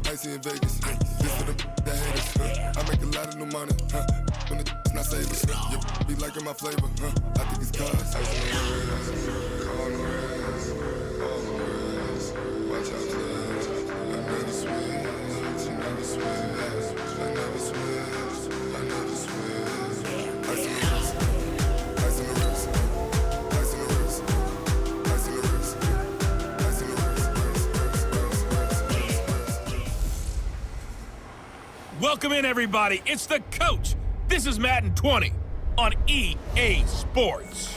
Icy in Vegas. This for the that haters. I make a lot of new money. When it's not savers. You be liking my flavor. I think it's cause. Ice in the reds. All the reds. All the reds. Watch out, players. I never switch. I never switch. I never switch. I never switch. Ice in the wrist. Ice in the wrist. Ice in the wrist. Ice in the wrist. Ice in the wrist. Welcome in, everybody. It's the coach. This is Madden 20 on EA Sports.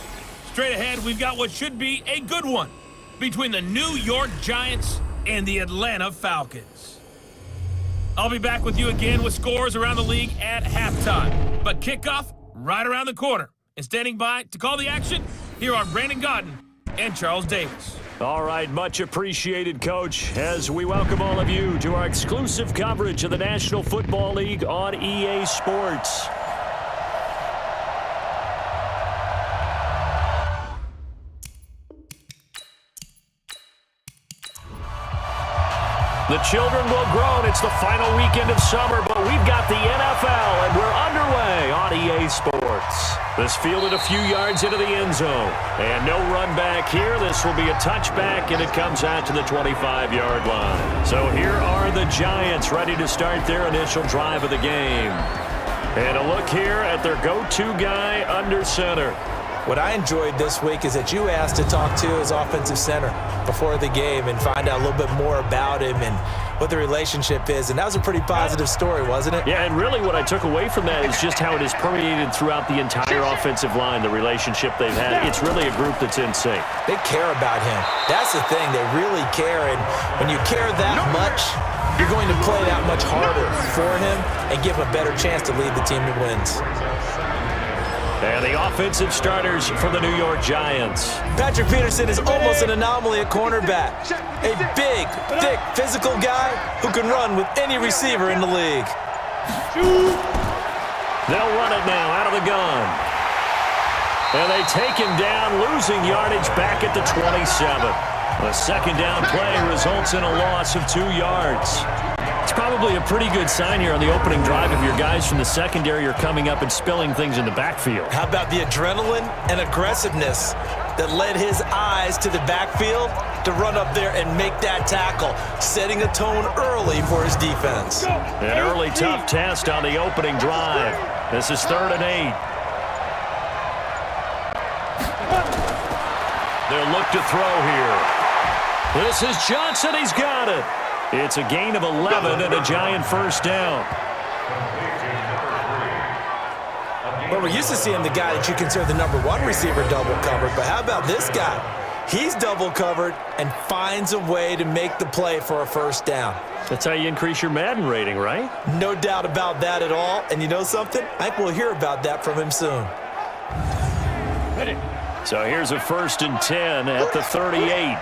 Straight ahead, we've got what should be a good one between the New York Giants and the Atlanta Falcons. I'll be back with you again with scores around the league at halftime. But kickoff right around the corner. And standing by to call the action, here are Brandon Godden and Charles Davis. All right, much appreciated, Coach, as we welcome all of you to our exclusive coverage of the National Football League on EA Sports. The children will grow, and it's the final weekend of summer, but we've got the NFL, and we're underway on EA Sports. This fielded a few yards into the end zone, and no run back here. This will be a touchback, and it comes out to the 25-yard line. So here are the Giants ready to start their initial drive of the game. And a look here at their go-to guy under center. What I enjoyed this week is that you asked to talk to his offensive center before the game and find out a little bit more about him and what the relationship is. And that was a pretty positive story, wasn't it? Yeah, and really what I took away from that is just how it is permeated throughout the entire offensive line, the relationship they've had. It's really a group that's in sync. They care about him. That's the thing. They really care. And when you care that much, you're going to play that much harder for him and give him a better chance to lead the team to wins. And the offensive starters for the New York Giants. Patrick Peterson is almost an anomaly at cornerback. A big, thick, physical guy who can run with any receiver in the league. They'll run it now out of the gun. And they take him down, losing yardage back at the 27. The second down play results in a loss of 2 yards. It's probably a pretty good sign here on the opening drive if your guys from the secondary are coming up and spilling things in the backfield. How about the adrenaline and aggressiveness that led his eyes to the backfield to run up there and make that tackle, setting a tone early for his defense. An early tough test on the opening drive. This is 3rd and 8. They'll look to throw here. This is Johnson. He's got it. It's a gain of 11 and a Giant first down. Well, we're used to seeing the guy that you consider the #1 receiver double covered, but how about this guy? He's double covered and finds a way to make the play for a first down. That's how you increase your Madden rating, right? No doubt about that at all. And you know something? I think we'll hear about that from him soon. So here's a 1st and 10 at the 38.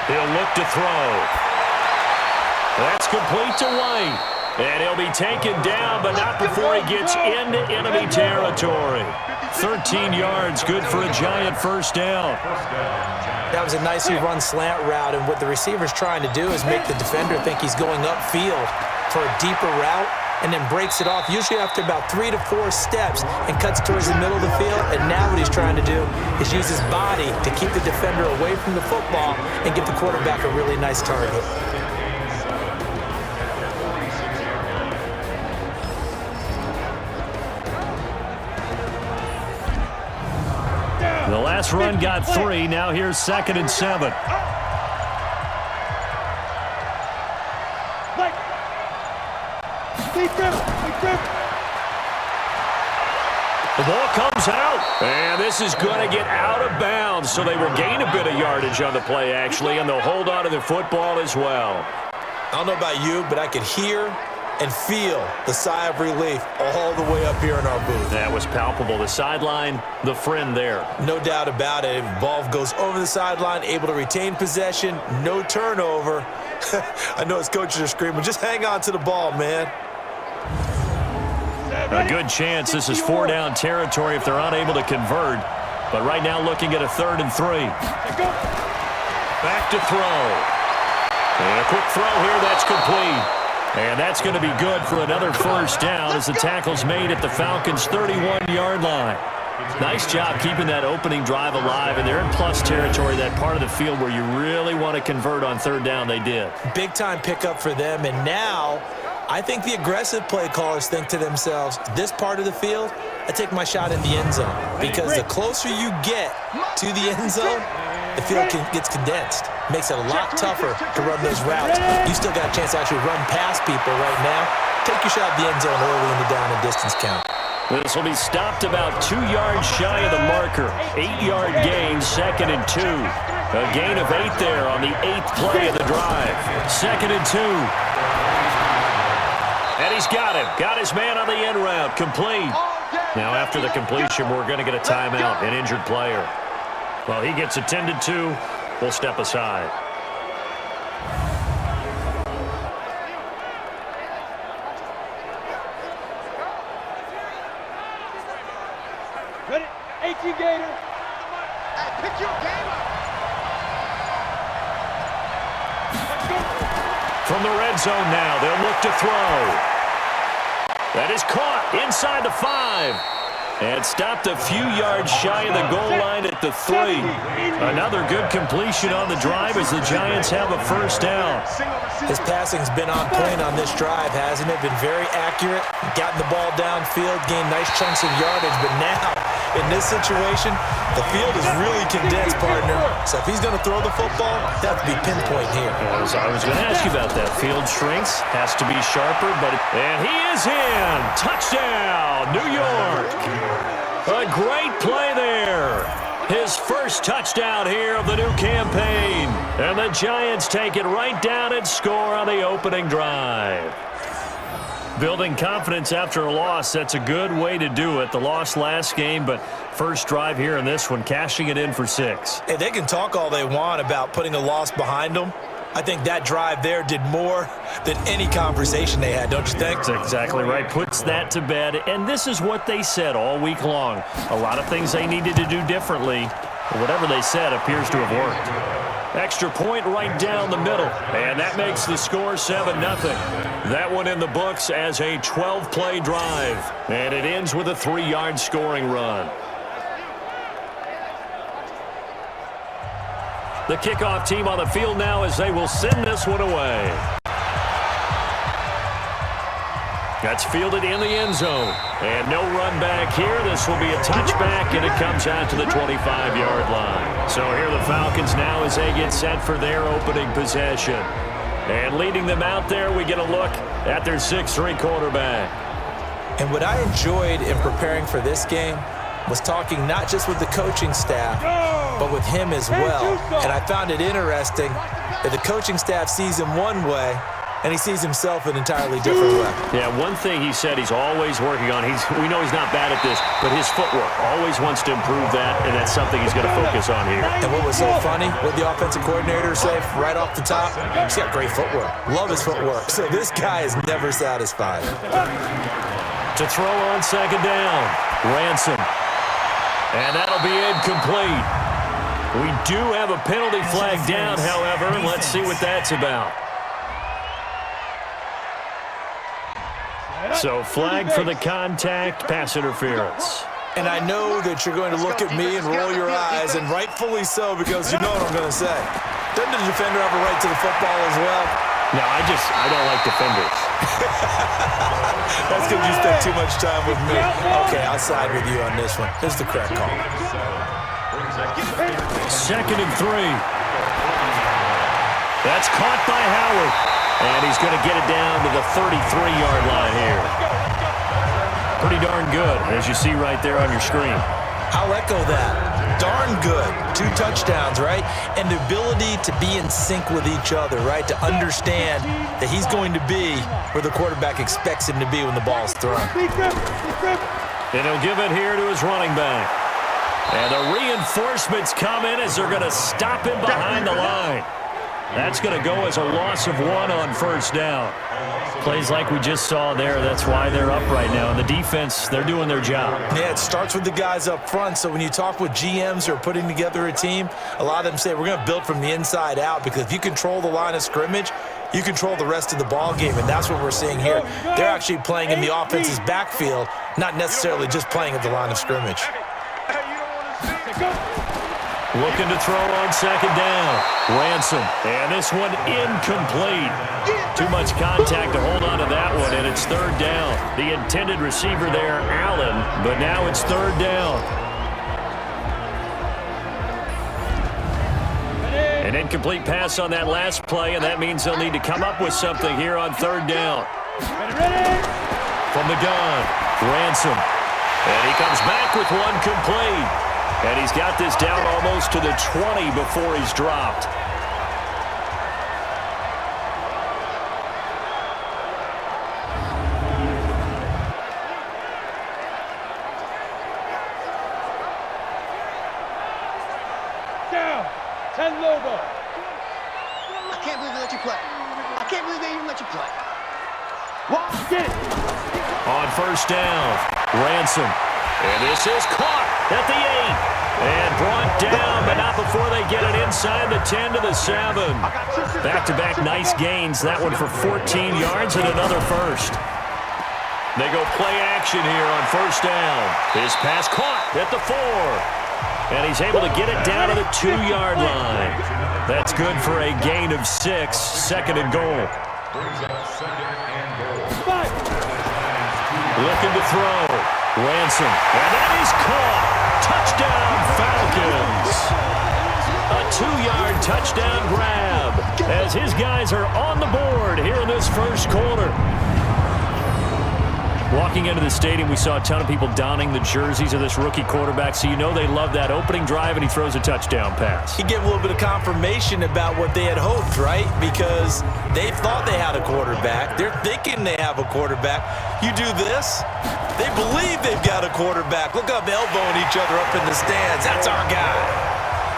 He'll look to throw. That's complete to White. And he'll be taken down, but not before he gets into enemy territory. 13 yards, good for a Giant first down. That was a nicely run slant route, and what the receiver's trying to do is make the defender think he's going upfield for a deeper route, and then breaks it off, usually after about 3 to 4 steps, and cuts towards the middle of the field. And now what he's trying to do is use his body to keep the defender away from the football and give the quarterback a really nice target. The last run got 3. Now here's 2nd and 7. The ball comes out, and this is going to get out of bounds, so they will gain a bit of yardage on the play, actually, and they'll hold on to the football as well. I don't know about you, but I could hear and feel the sigh of relief all the way up here in our booth. That was palpable. The sideline, the friend there. No doubt about it. Ball goes over the sideline, able to retain possession, no turnover. I know his coaches are screaming, just hang on to the ball, man. A good chance this is 4 down territory if they're unable to convert. But right now looking at a 3rd and 3. Back to throw. And a quick throw here. That's complete. And that's going to be good for another first down as the tackle's made at the Falcons' 31-yard line. Nice job keeping that opening drive alive, and they're in plus territory, that part of the field where you really want to convert on 3rd down. They did. Big-time pickup for them, and now I think the aggressive play callers think to themselves, this part of the field, I take my shot in the end zone, because the closer you get to the end zone, the field gets condensed. Makes it a lot tougher to run those routes. You still got a chance to actually run past people right now. Take your shot at the end zone early in the down and distance count. This will be stopped about 2 yards shy of the marker. 8-yard gain, 2nd and 2. A gain of 8 there on the 8th play of the drive. 2nd and 2. And he's got him. Got his man on the end route. Complete. Now after the completion, we're going to get a timeout, an injured player. Well, he gets attended to. We'll step aside. Ready? 18 Gator. Hey, pick your game up. From the red zone now, they'll look to throw. That is caught inside the 5. And stopped a few yards shy of the goal line at the 3. Another good completion on the drive as the Giants have a first down. His passing's been on point on this drive, hasn't it? Been very accurate. Gotten the ball downfield, gained nice chunks of yardage. But now, in this situation, the field is really condensed, partner. So if he's going to throw the football, that would be pinpoint here. I was going to ask you about that. Field shrinks, has to be sharper, and he is in. Touchdown, New York. A great play there. His first touchdown here of the new campaign. And the Giants take it right down and score on the opening drive. Building confidence after a loss, that's a good way to do it. The loss last game, but first drive here in this one, cashing it in for 6. Hey, they can talk all they want about putting a loss behind them. I think that drive there did more than any conversation they had, don't you think? That's exactly right. Puts that to bed. And this is what they said all week long. A lot of things they needed to do differently. But whatever they said appears to have worked. Extra point right down the middle. And that makes the score 7-0. That one in the books as a 12-play drive. And it ends with a 3-yard scoring run. The kickoff team on the field now as they will send this one away. That's fielded in the end zone. And no run back here. This will be a touchback, and it comes out to the 25-yard line. So here the Falcons now as they get set for their opening possession. And leading them out there, we get a look at their 6'3" quarterback. And what I enjoyed in preparing for this game was talking not just with the coaching staff, but with him as well. And I found it interesting that the coaching staff sees him one way, and he sees himself an entirely different way. Yeah, one thing he said he's always working on, we know he's not bad at this, but his footwork, always wants to improve that, and that's something he's going to focus on here. And what was so funny, what the offensive coordinator said right off the top, he's got great footwork. Love his footwork. So this guy is never satisfied. To throw on 2nd down, Ransom. And that'll be incomplete. We do have a penalty flag down, however. Let's see what that's about. So flag for the contact, pass interference. And I know that you're going to look at me and roll your eyes, and rightfully so, because you know what I'm going to say. Doesn't the defender have a right to the football as well? No, I don't like defenders. That's because you spent too much time with me. Okay, I'll side with you on this one. This is the correct call. 2nd and 3. That's caught by Howard. And he's going to get it down to the 33-yard line here. Pretty darn good, as you see right there on your screen. I'll echo that. Darn good. 2 touchdowns, right? And the ability to be in sync with each other, right? To understand that he's going to be where the quarterback expects him to be when the ball's thrown. And he'll give it here to his running back. And the reinforcements come in as they're going to stop him behind the line. That's going to go as a loss of 1 on first down. Plays like we just saw there. That's why they're up right now. And the defense, they're doing their job. Yeah, it starts with the guys up front. So when you talk with GMs who are putting together a team, a lot of them say we're going to build from the inside out, because if you control the line of scrimmage, you control the rest of the ball game, and that's what we're seeing here. They're actually playing in the offense's backfield, not necessarily just playing at the line of scrimmage. Looking to throw on second down. Ransom. And this one incomplete. Too much contact to hold on to that one, and it's third down. The intended receiver there, Allen, but now it's third down. An incomplete pass on that last play, and that means they'll need to come up with something here on third down. From the gun, Ransom. And he comes back with one complete. And he's got this down almost to the 20 before he's dropped. Down. 10 Lobo. I can't believe they let you play. I can't believe they even let you play. Get it. On first down, Ransom. And this is caught at the 8. And brought down, but not before they get it inside the 10 to the 7. Back-to-back nice gains. That one for 14 yards and another first. They go play action here on first down. His pass caught at the 4. And he's able to get it down to the 2-yard line. That's good for a gain of 6, second and goal. Looking to throw. Ransom. And that is caught. Touchdown, Falcons. A 2-yard touchdown grab as his guys are on the board here in this first quarter. Walking into the stadium, we saw a ton of people donning the jerseys of this rookie quarterback, so you know they love that opening drive, and he throws a touchdown pass. He gave a little bit of confirmation about what they had hoped, right? Because they thought they had a quarterback. They're thinking they have a quarterback. You do this, they believe they've got a quarterback. Look up, elbowing each other up in the stands. That's our guy.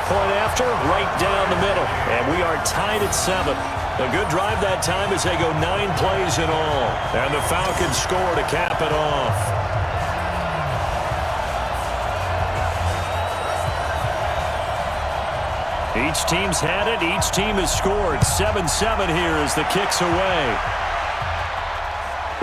Point after, right down the middle, and we are tied at 7. A good drive that time as they go 9 plays in all. And the Falcons score to cap it off. Each team's had it. Each team has scored. 7-7 here as the kick's away.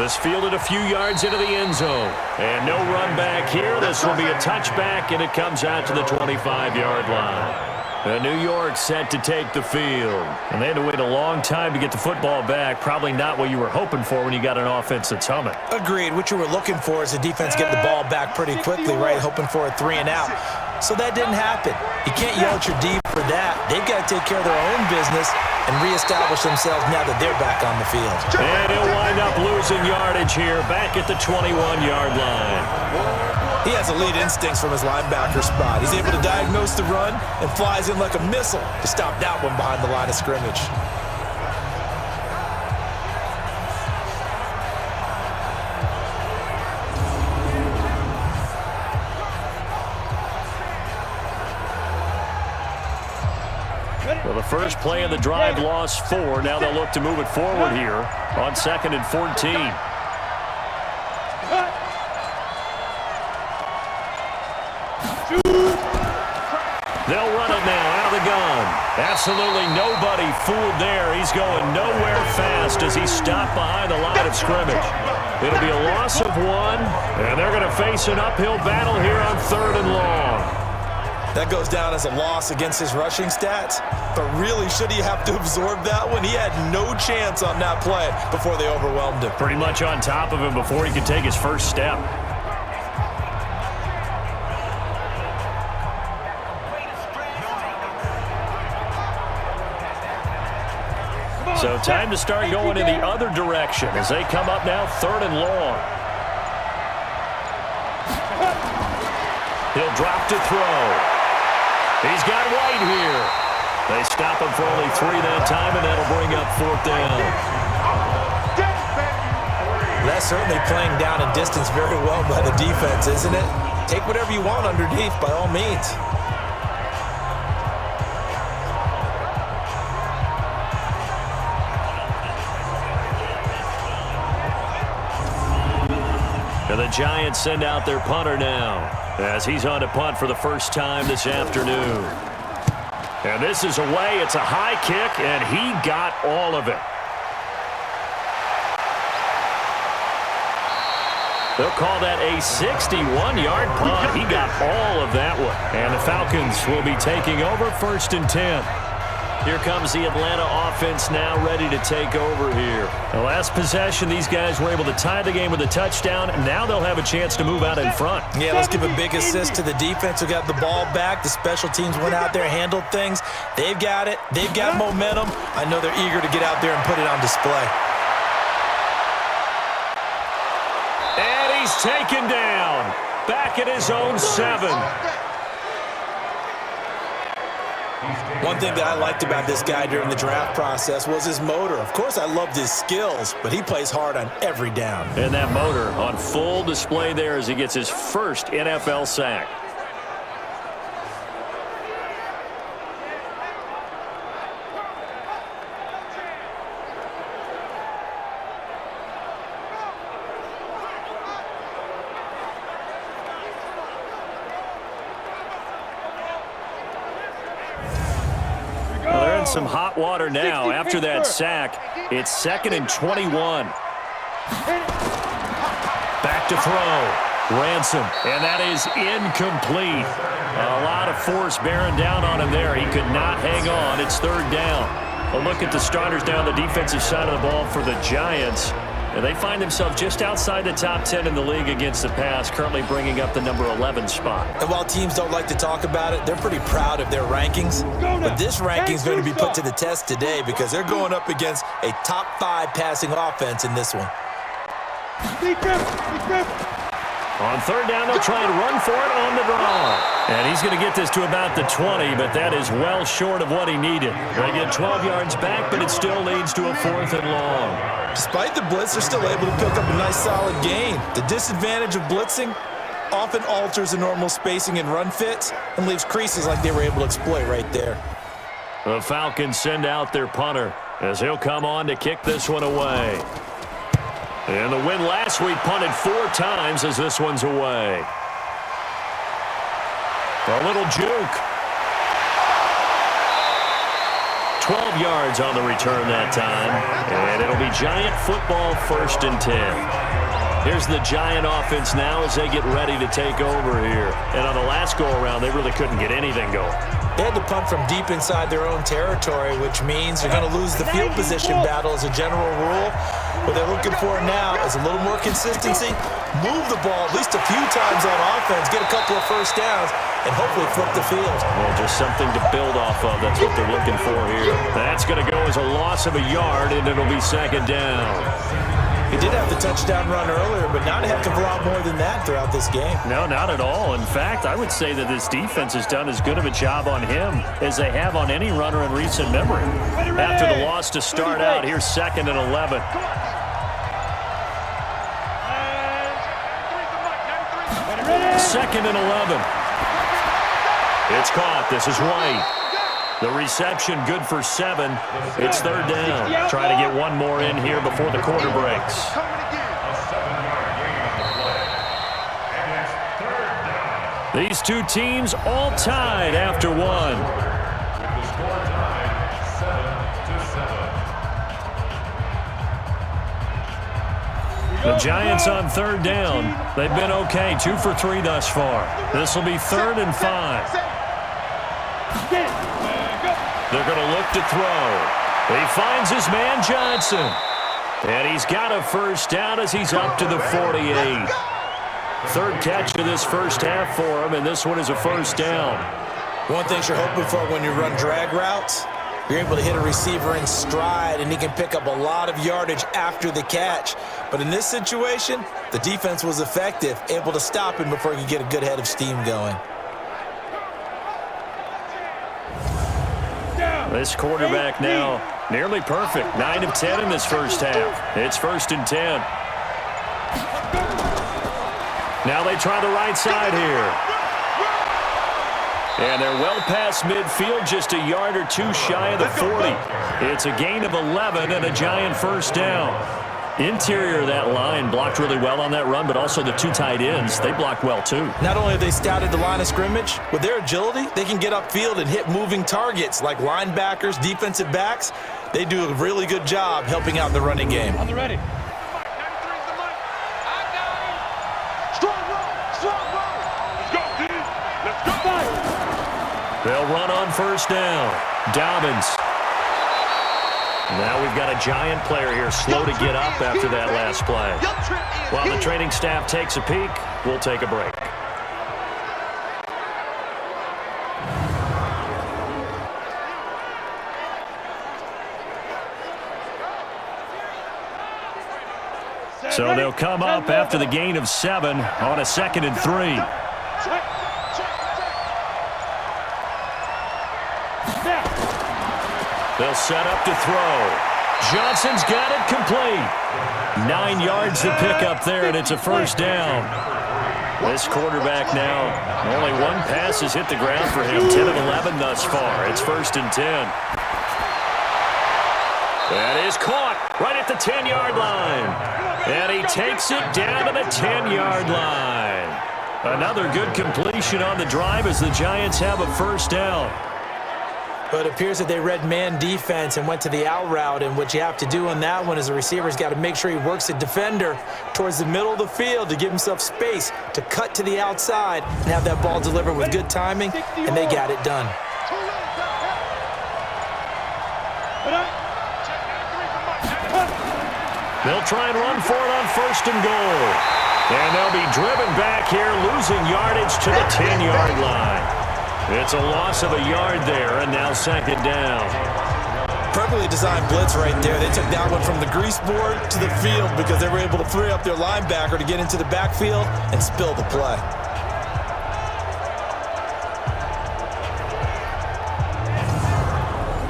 This fielded a few yards into the end zone. And no run back here. This will be a touchback, and it comes out to the 25-yard line. New York set to take the field. And they had to wait a long time to get the football back. Probably not what you were hoping for when you got an offense that's humming. Agreed. What you were looking for is the defense getting the ball back pretty quickly, right? Hoping for a 3-and-out. So that didn't happen. You can't yell at your D for that. They've got to take care of their own business and reestablish themselves now that they're back on the field. And he'll wind up losing yardage here back at the 21-yard line. He has elite instincts from his linebacker spot. He's able to diagnose the run and flies in like a missile to stop that one behind the line of scrimmage. Well, the first play of the drive lost 4. Now they'll look to move it forward here on 2nd and 14. They'll run it now out of the gun. Absolutely nobody fooled there. He's going nowhere fast as he's stopped behind the line of scrimmage. It'll be a loss of 1, and they're going to face an uphill battle here on 3rd and long. That goes down as a loss against his rushing stats, but really, should he have to absorb that one? He had no chance on that play before they overwhelmed him. Pretty much on top of him before he could take his first step. So time to start going in the other direction as they come up now 3rd and long. He'll drop to throw. He's got White here. They stop him for only 3 that time, and that'll bring up 4th down. That's certainly playing down in distance very well by the defense, isn't it? Take whatever you want underneath, by all means. the Giants send out their punter now as he's on to punt for the first time this afternoon. And this is away. It's a high kick, and he got all of it. They'll call that a 61-yard punt. He got all of that one. And the Falcons will be taking over 1st and 10. Here comes the Atlanta offense now ready to take over here. The last possession, these guys were able to tie the game with a touchdown, and now they'll have a chance to move out in front. Yeah, let's give a big assist to the defense who got the ball back. The special teams went out there, handled things. They've got it. They've got momentum. I know they're eager to get out there and put it on display. And he's taken down. Back at his own 7. One thing that I liked about this guy during the draft process was his motor. Of course, I loved his skills, but he plays hard on every down. And that motor on full display there as he gets his first NFL sack. Some hot water now after that sack. It's 2nd and 21. Back to throw. Ransom. And that is incomplete. A lot of force bearing down on him there. He could not hang on. It's 3rd down. A look at the starters down the defensive side of the ball for the Giants. And they find themselves just outside the top 10 in the league against the pass, currently bringing up the number 11 spot. And while teams don't like to talk about it, they're pretty proud of their rankings. But this ranking is going to be put to the test today because they're going up against a top 5 passing offense in this one. On 3rd down, they'll try and run for it on the draw. And he's going to get this to about the 20, but that is well short of what he needed. They get 12 yards back, but it still leads to a 4th and long. Despite the blitz, they're still able to pick up a nice solid gain. The disadvantage of blitzing often alters the normal spacing and run fits and leaves creases like they were able to exploit right there. The Falcons send out their punter as he'll come on to kick this one away. And the win last week punted 4 times as this one's away. A little juke. 12 yards on the return that time. And it'll be Giant football 1st and 10. Here's the Giant offense now as they get ready to take over here. And on the last go-around, they really couldn't get anything going. They had to punt from deep inside their own territory, which means you're going to lose the field position battle as a general rule. What they're looking for now is a little more consistency, move the ball at least a few times on offense, get a couple of first downs, and hopefully flip the field. Well, just something to build off of. That's what they're looking for here. That's going to go as a loss of a yard, and it'll be 2nd down. He did have the touchdown run earlier, but not a heck of a lot more than that throughout this game. No, not at all. In fact, I would say that this defense has done as good of a job on him as they have on any runner in recent memory. After the loss to start out, here's 2nd and 11. Second and 11. It's caught. This is White. The reception good for 7. It's 3rd down. Try to get one more in here before the quarter breaks. These two teams all tied after 1. The Giants on 3rd down. They've been okay, 2 for 3 thus far. This will be 3rd and 5. They're going to look to throw. He finds his man Johnson. And he's got a first down as he's up to the 48. 3rd catch of this first half for him, and this one is a first down. One thing you're hoping for when you run drag routes, you're able to hit a receiver in stride, and he can pick up a lot of yardage after the catch. But in this situation, the defense was effective, able to stop him before he could get a good head of steam going. This quarterback now nearly perfect. 9 of 10 in this first half. It's 1st and 10. Now they try the right side here. And they're well past midfield, just a yard or two shy of the 40. It's a gain of 11 and a Giant first down. Interior of that line blocked really well on that run, but also the two tight ends, they blocked well too. Not only have they scouted the line of scrimmage, with their agility, they can get upfield and hit moving targets like linebackers, defensive backs. They do a really good job helping out in the running game. On the ready. They'll run on first down. Dobbins. Now we've got a Giant player here slow to get up after that last play. While the training staff takes a peek, we'll take a break. So they'll come up after the gain of 7 on a 2nd and 3. They'll set up to throw. Johnson's got it complete. 9 yards to pick up there, and it's a first down. This quarterback now, only one pass has hit the ground for him. 10 of 11 thus far. It's 1st and 10. That is caught right at the 10-yard line. And he takes it down to the 10-yard line. Another good completion on the drive as the Giants have a first down. But it appears that they read man defense and went to the out route, and what you have to do on that one is the receiver's got to make sure he works the defender towards the middle of the field to give himself space to cut to the outside and have that ball delivered with good timing, and they got it done. They'll try and run for it on 1st and goal. And they'll be driven back here, losing yardage to the 10-yard line. It's a loss of a yard there, and now 2nd down. Perfectly designed blitz right there. They took that one from the grease board to the field because they were able to free up their linebacker to get into the backfield and spill the play.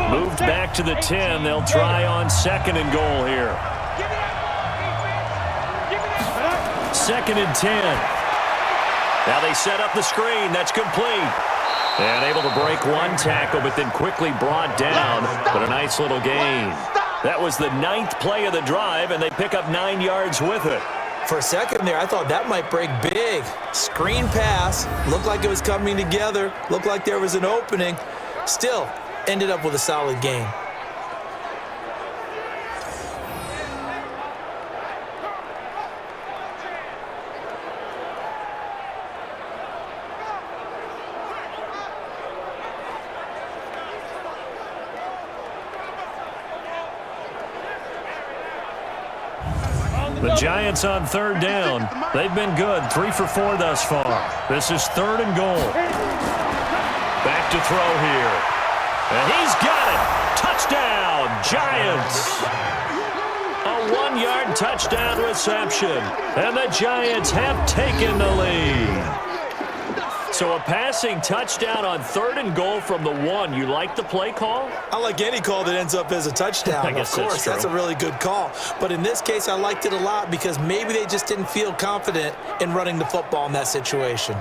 Moved back to the 10. They'll try on 2nd and goal here. 2nd and 10. Now they set up the screen. That's complete. And able to break one tackle, but then quickly brought down. But a nice little gain. That was the 9th play of the drive, and they pick up 9 yards with it. For a second there, I thought that might break big. Screen pass. Looked like it was coming together. Looked like there was an opening. Still, ended up with a solid gain. The Giants on 3rd down. They've been good, 3 for 4 thus far. This is 3rd and goal. Back to throw here. And he's got it. Touchdown, Giants. A 1-yard touchdown reception. And the Giants have taken the lead. So a passing touchdown on 3rd and goal from the 1. You like the play call? I like any call that ends up as a touchdown. I guess of course, that's a really good call. But in this case, I liked it a lot because maybe they just didn't feel confident in running the football in that situation.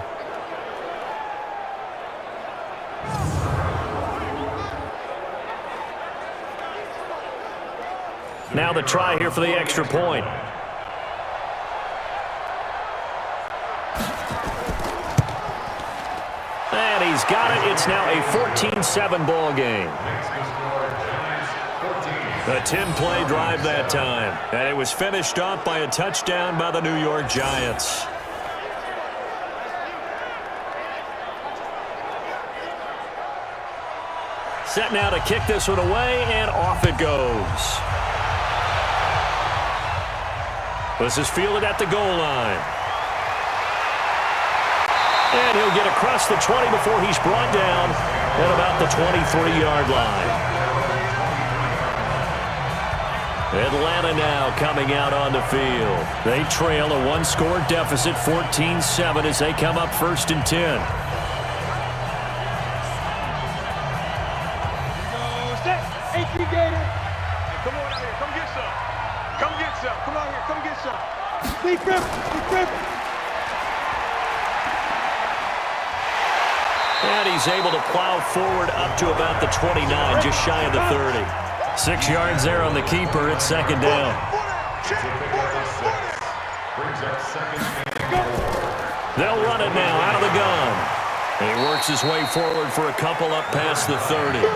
Now the try here for the extra point. And he's got it. It's now a 14-7 ball game. A 10-play drive that time. And it was finished off by a touchdown by the New York Giants. Set now to kick this one away, and off it goes. This is fielded at the goal line. And he'll get across the 20 before he's brought down at about the 23-yard line. Atlanta now coming out on the field. They trail a 1-score deficit, 14-7, as they come up 1st and 10. Come on out here. Come get some. Come get some. Come out here. Come get some. Steve Griffin. And he's able to plow forward up to about the 29, just shy of the 30. 6 yards there on the keeper. It's 2nd down. They'll run it now out of the gun. He works his way forward for a couple up past the 30. Go!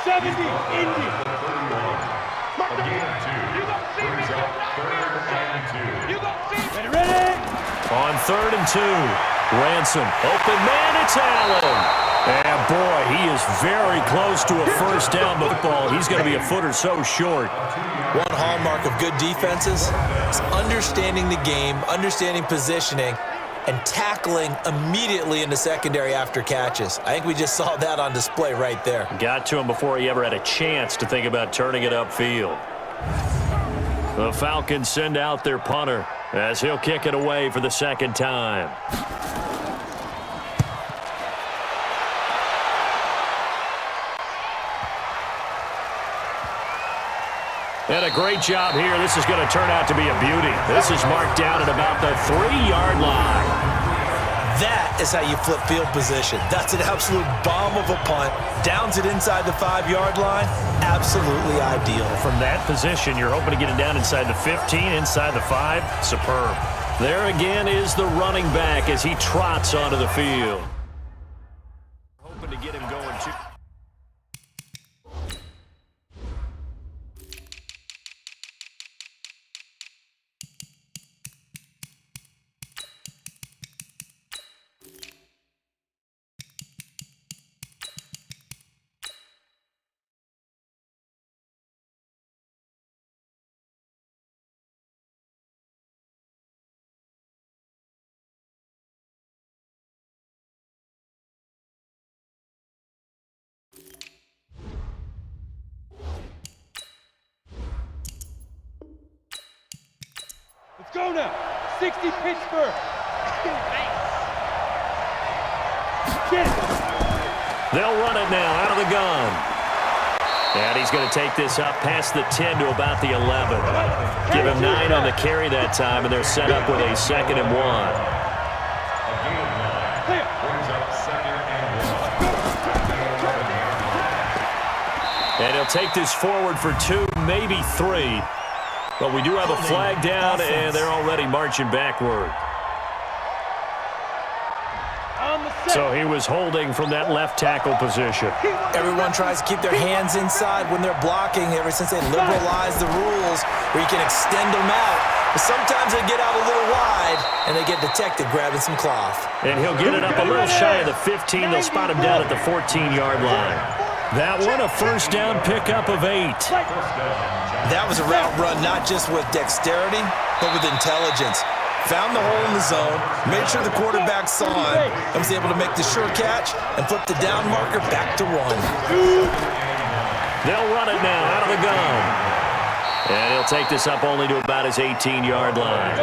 70, Indy. Ready? On 3rd and 2, Ransom, open man, it's Allen. And boy, he is very close to a first down football. He's going to be a foot or so short. One hallmark of good defenses is understanding the game, understanding positioning, and tackling immediately in the secondary after catches. I think we just saw that on display right there. Got to him before he ever had a chance to think about turning it upfield. The Falcons send out their punter as he'll kick it away for the second time. And a great job here. This is going to turn out to be a beauty. This is marked down at about the 3-yard line. That is how you flip field position. That's an absolute bomb of a punt. Downs it inside the 5-yard line. Absolutely ideal. From that position, you're hoping to get it down inside the 15, inside the 5. Superb. There again is the running back as he trots onto the field. Hoping to get him going, too. Let's go now. 60 Pittsburgh. Get it. They'll run it now out of the gun. And he's going to take this up past the 10 to about the 11. Give him 9 on the carry that time, and they're set up with a 2nd and 1. And he'll take this forward for 2, maybe 3. But we do have a flag down, and they're already marching backward. So he was holding from that left tackle position. Everyone tries to keep their hands inside when they're blocking ever since they liberalized the rules where you can extend them out. But sometimes they get out a little wide, and they get detected grabbing some cloth. And he'll get it up a little shy of the 15. They'll spot him down at the 14-yard line. That one, a first down pickup of 8. That was a route run not just with dexterity, but with intelligence. Found the hole in the zone, made sure the quarterback saw it, and was able to make the sure catch and flip the down marker back to 1. They'll run it now out of the gun. And he'll take this up only to about his 18-yard line.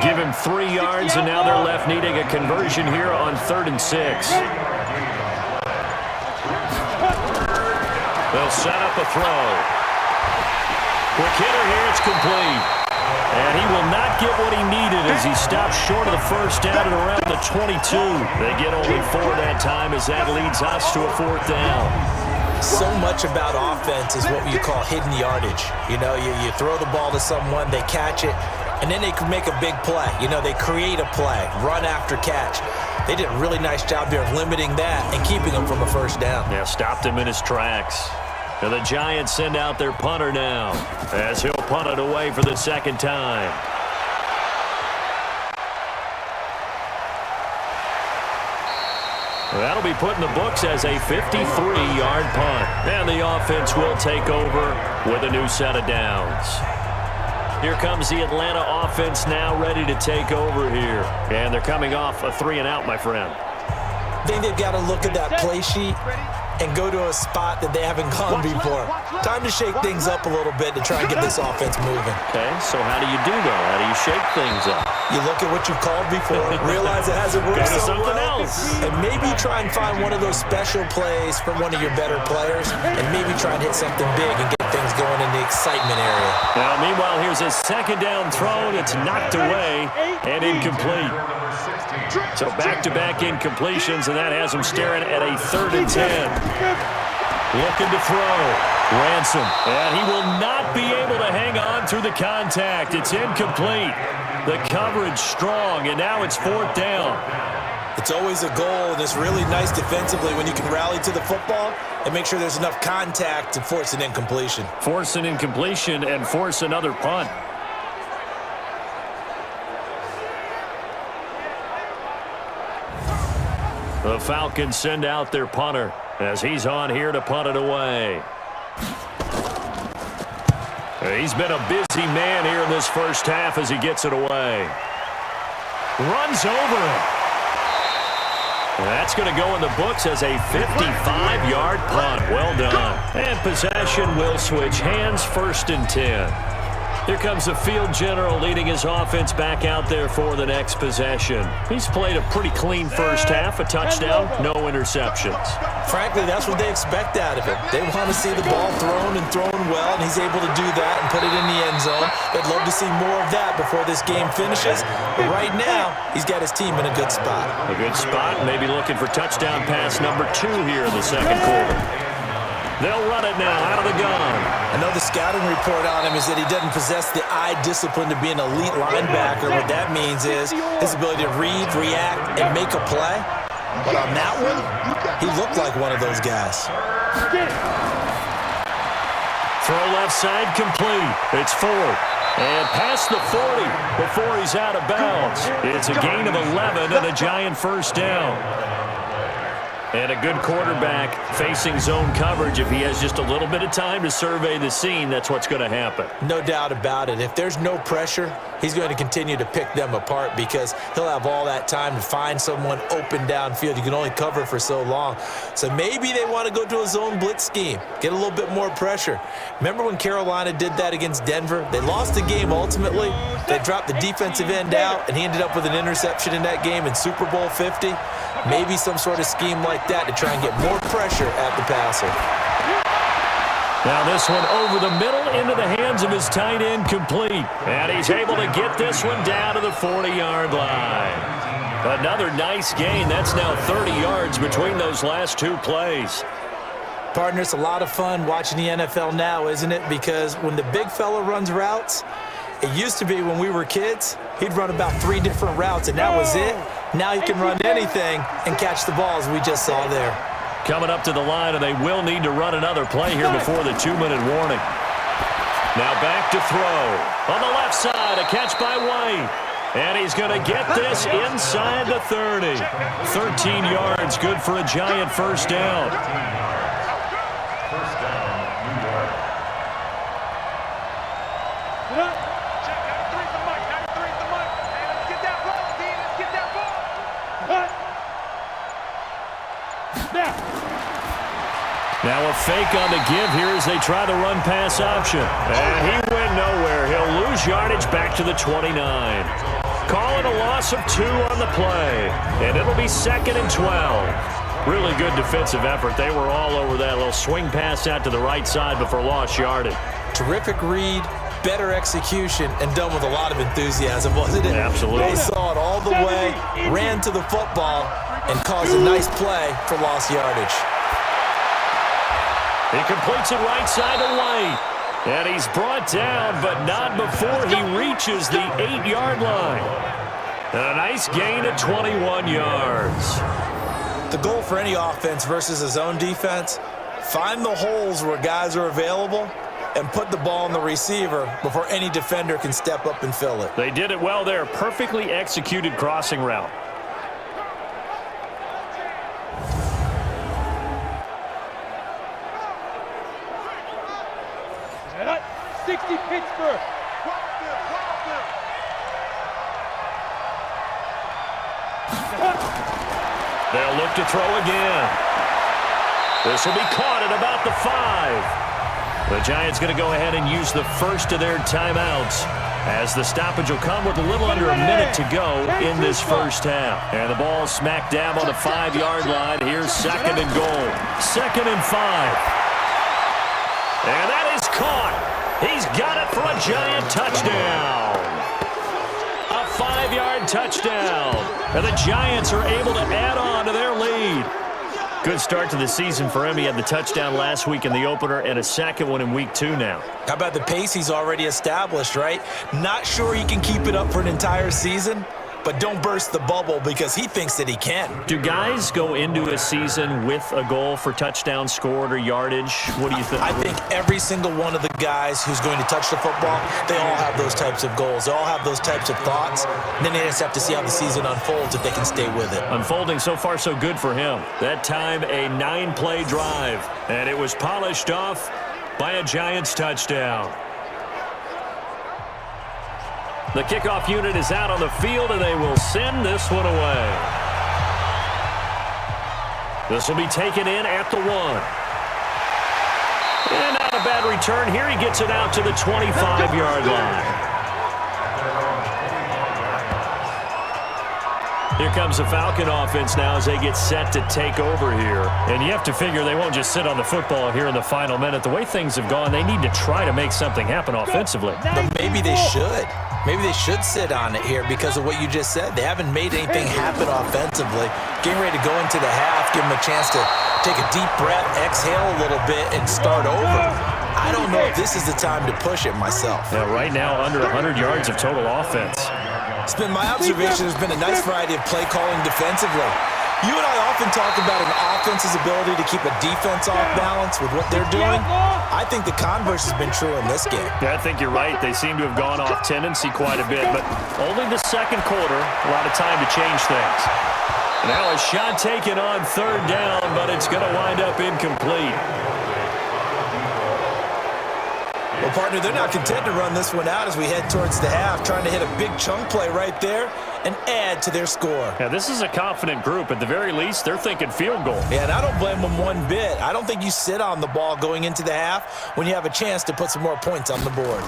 Give him 3 yards, and now they're left needing a conversion here on 3rd and 6. They'll set up a throw. Quick hitter here, it's complete. And he will not get what he needed as he stops short of the first down at around the 22. They get only 4 that time as that leads us to a 4th down. So much about offense is what you call hidden yardage. You know, you throw the ball to someone, they catch it, and then they can make a big play. You know, they create a play, run after catch. They did a really nice job there of limiting that and keeping him from a first down. Yeah, stopped him in his tracks. And the Giants send out their punter now as he'll punt it away for the 2nd time. That'll be put in the books as a 53-yard punt. And the offense will take over with a new set of downs. Here comes the Atlanta offense now ready to take over here. And they're coming off a 3-and-out, my friend. I think they've got to look at that play sheet and go to a spot that they haven't gone before. Time to shake things up a little bit to try and get this offense moving. Okay, so how do you do that? How do you shake things up? You look at what you've called before, realize it hasn't worked so something well, else. and maybe try and find one of those special plays from one of your better players, and maybe try and hit something big and get things going in the excitement area. Now, meanwhile, here's a 2nd down throw. It's knocked away and incomplete. So back-to-back incompletions, and that has him staring at a 3rd and 10. Looking to throw. Ransom. And he will not be able to hang on going through the contact. It's incomplete. The coverage strong, and now it's 4th down. It's always a goal, and it's really nice defensively when you can rally to the football and make sure there's enough contact to force an incompletion. Force an incompletion and force another punt. The Falcons send out their punter as he's on here to punt it away. He's been a busy man here in this first half as he gets it away. Runs over it. That's going to go in the books as a 55-yard punt. Well done. And possession will switch hands, 1st and 10. Here comes the field general leading his offense back out there for the next possession. He's played a pretty clean first half, a touchdown, no interceptions. Frankly, that's what they expect out of him. They want to see the ball thrown and thrown well, and he's able to do that and put it in the end zone. They'd love to see more of that before this game finishes. But right now, he's got his team in a good spot. A good spot, maybe looking for touchdown pass number 2 here in the second quarter. They'll run it now out of the gun. I know the scouting report on him is that he doesn't possess the eye discipline to be an elite linebacker. What that means is his ability to read, react, and make a play. But on that one, he looked like one of those guys. Throw left side complete. It's 4th. And past the 40 before he's out of bounds. It's a gain of 11 and a giant first down. And a good quarterback facing zone coverage. If he has just a little bit of time to survey the scene, that's what's going to happen. No doubt about it. If there's no pressure, he's going to continue to pick them apart because he'll have all that time to find someone open downfield. You can only cover for so long. So maybe they want to go to a zone blitz scheme, get a little bit more pressure. Remember when Carolina did that against Denver? They lost the game ultimately. They dropped the defensive end out, and he ended up with an interception in that game in Super Bowl 50. Maybe some sort of scheme like that to try and get more pressure at the passer. Now this one over the middle into the hands of his tight end complete. And he's able to get this one down to the 40-yard line. Another nice gain. That's now 30 yards between those last 2 plays. Partner, it's a lot of fun watching the NFL now, isn't it? Because when the big fella runs routes, it used to be when we were kids, he'd run about 3 different routes, and that was it. Now he can run anything and catch the ball, as we just saw there. Coming up to the line, and they will need to run another play here before the 2-minute warning. Now back to throw. On the left side, a catch by White. And he's going to get this inside the 30. 13 yards, good for a giant first down. Now a fake on the give here as they try the run-pass option. And he went nowhere. He'll lose yardage back to the 29. Calling a loss of 2 on the play. And it'll be 2nd and 12. Really good defensive effort. They were all over that little swing pass out to the right side before lost yardage. Terrific read, better execution, and done with a lot of enthusiasm, wasn't it? Absolutely. They saw it all the way, ran to the football, and caused a nice play for lost yardage. He completes it right side to White. And he's brought down, but not before he reaches the 8-yard line. And a nice gain of 21 yards. The goal for any offense versus a zone defense, find the holes where guys are available and put the ball on the receiver before any defender can step up and fill it. They did it well there. Perfectly executed crossing route. 60 Pittsburgh. They'll look to throw again. This will be caught at about the 5. The Giants going to go ahead and use the first of their timeouts as the stoppage will come with a little under a minute to go in this first half. And the ball smack dab on the 5-yard line. Here's 2nd and goal. 2nd and 5. And that is caught. He's got it for a giant touchdown. A 5-yard touchdown. And the Giants are able to add on to their lead. Good start to the season for him. He had the touchdown last week in the opener and a second one in week 2 now. How about the pace he's already established, right? Not sure he can keep it up for an entire season, but don't burst the bubble because he thinks that he can. Do guys go into a season with a goal for touchdowns scored or yardage? What do you think? I think every single one of the guys who's going to touch the football, they all have those types of goals. They all have those types of thoughts. And then they just have to see how the season unfolds if they can stay with it. Unfolding so far so good for him. That time a 9-play drive, and it was polished off by a Giants touchdown. The kickoff unit is out on the field, and they will send this one away. This will be taken in at the 1. And not a bad return here. He gets it out to the 25-yard line. Here comes the Falcon offense now as they get set to take over here. And you have to figure they won't just sit on the football here in the final minute. The way things have gone, they need to try to make something happen offensively. But maybe they should. Maybe they should sit on it here because of what you just said. They haven't made anything happen offensively. Getting ready to go into the half, give them a chance to take a deep breath, exhale a little bit, and start over. I don't know if this is the time to push it myself. Yeah, right now under 100 yards of total offense. It's been my observation there's been a nice variety of play calling defensively. You and I often talk about an offense's ability to keep a defense off balance with what they're doing. I think the converse has been true in this game. Yeah, I think you're right. They seem to have gone off tendency quite a bit, but only the second quarter, a lot of time to change things. Now a shot taken on 3rd down, but it's going to wind up incomplete. Well, partner, they're not content to run this one out as we head towards the half, trying to hit a big chunk play right there and add to their score. Yeah, this is a confident group. At the very least, they're thinking field goal. Yeah, and I don't blame them one bit. I don't think you sit on the ball going into the half when you have a chance to put some more points on the board.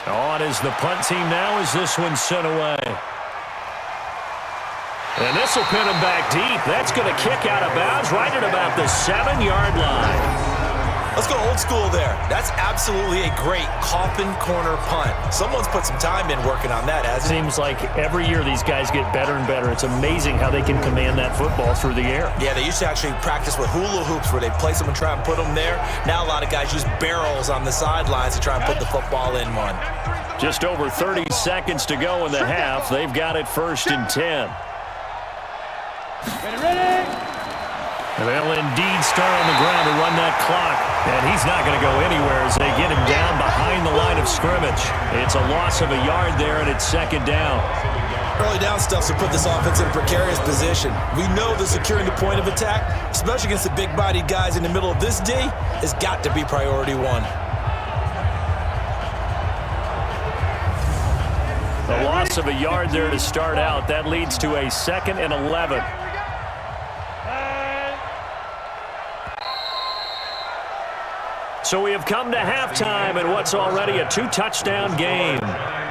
On is the punt team now as this one's sent away. And this will pin him back deep. That's going to kick out of bounds right at about the 7-yard line. Let's go old school there. That's absolutely a great coffin corner punt. Someone's put some time in working on that, hasn't it? Seems like every year these guys get better and better. It's amazing how they can command that football through the air. Yeah, they used to actually practice with hula hoops where they place them and try and put them there. Now a lot of guys use barrels on the sidelines to try and put the football in one. Just over 30 seconds to go in the half. They've got it 1st and 10. Ready? And they'll indeed start on the ground to run that clock. And he's not going to go anywhere as they get him down behind the line of scrimmage. It's a loss of a yard there, and it's 2nd down. Early down stuff to put this offense in a precarious position. We know that securing the point of attack, especially against the big-bodied guys in the middle of this D, has got to be priority 1. A loss of a yard there to start out. That leads to a 2nd and 11. So we have come to halftime in what's already a 2-touchdown game.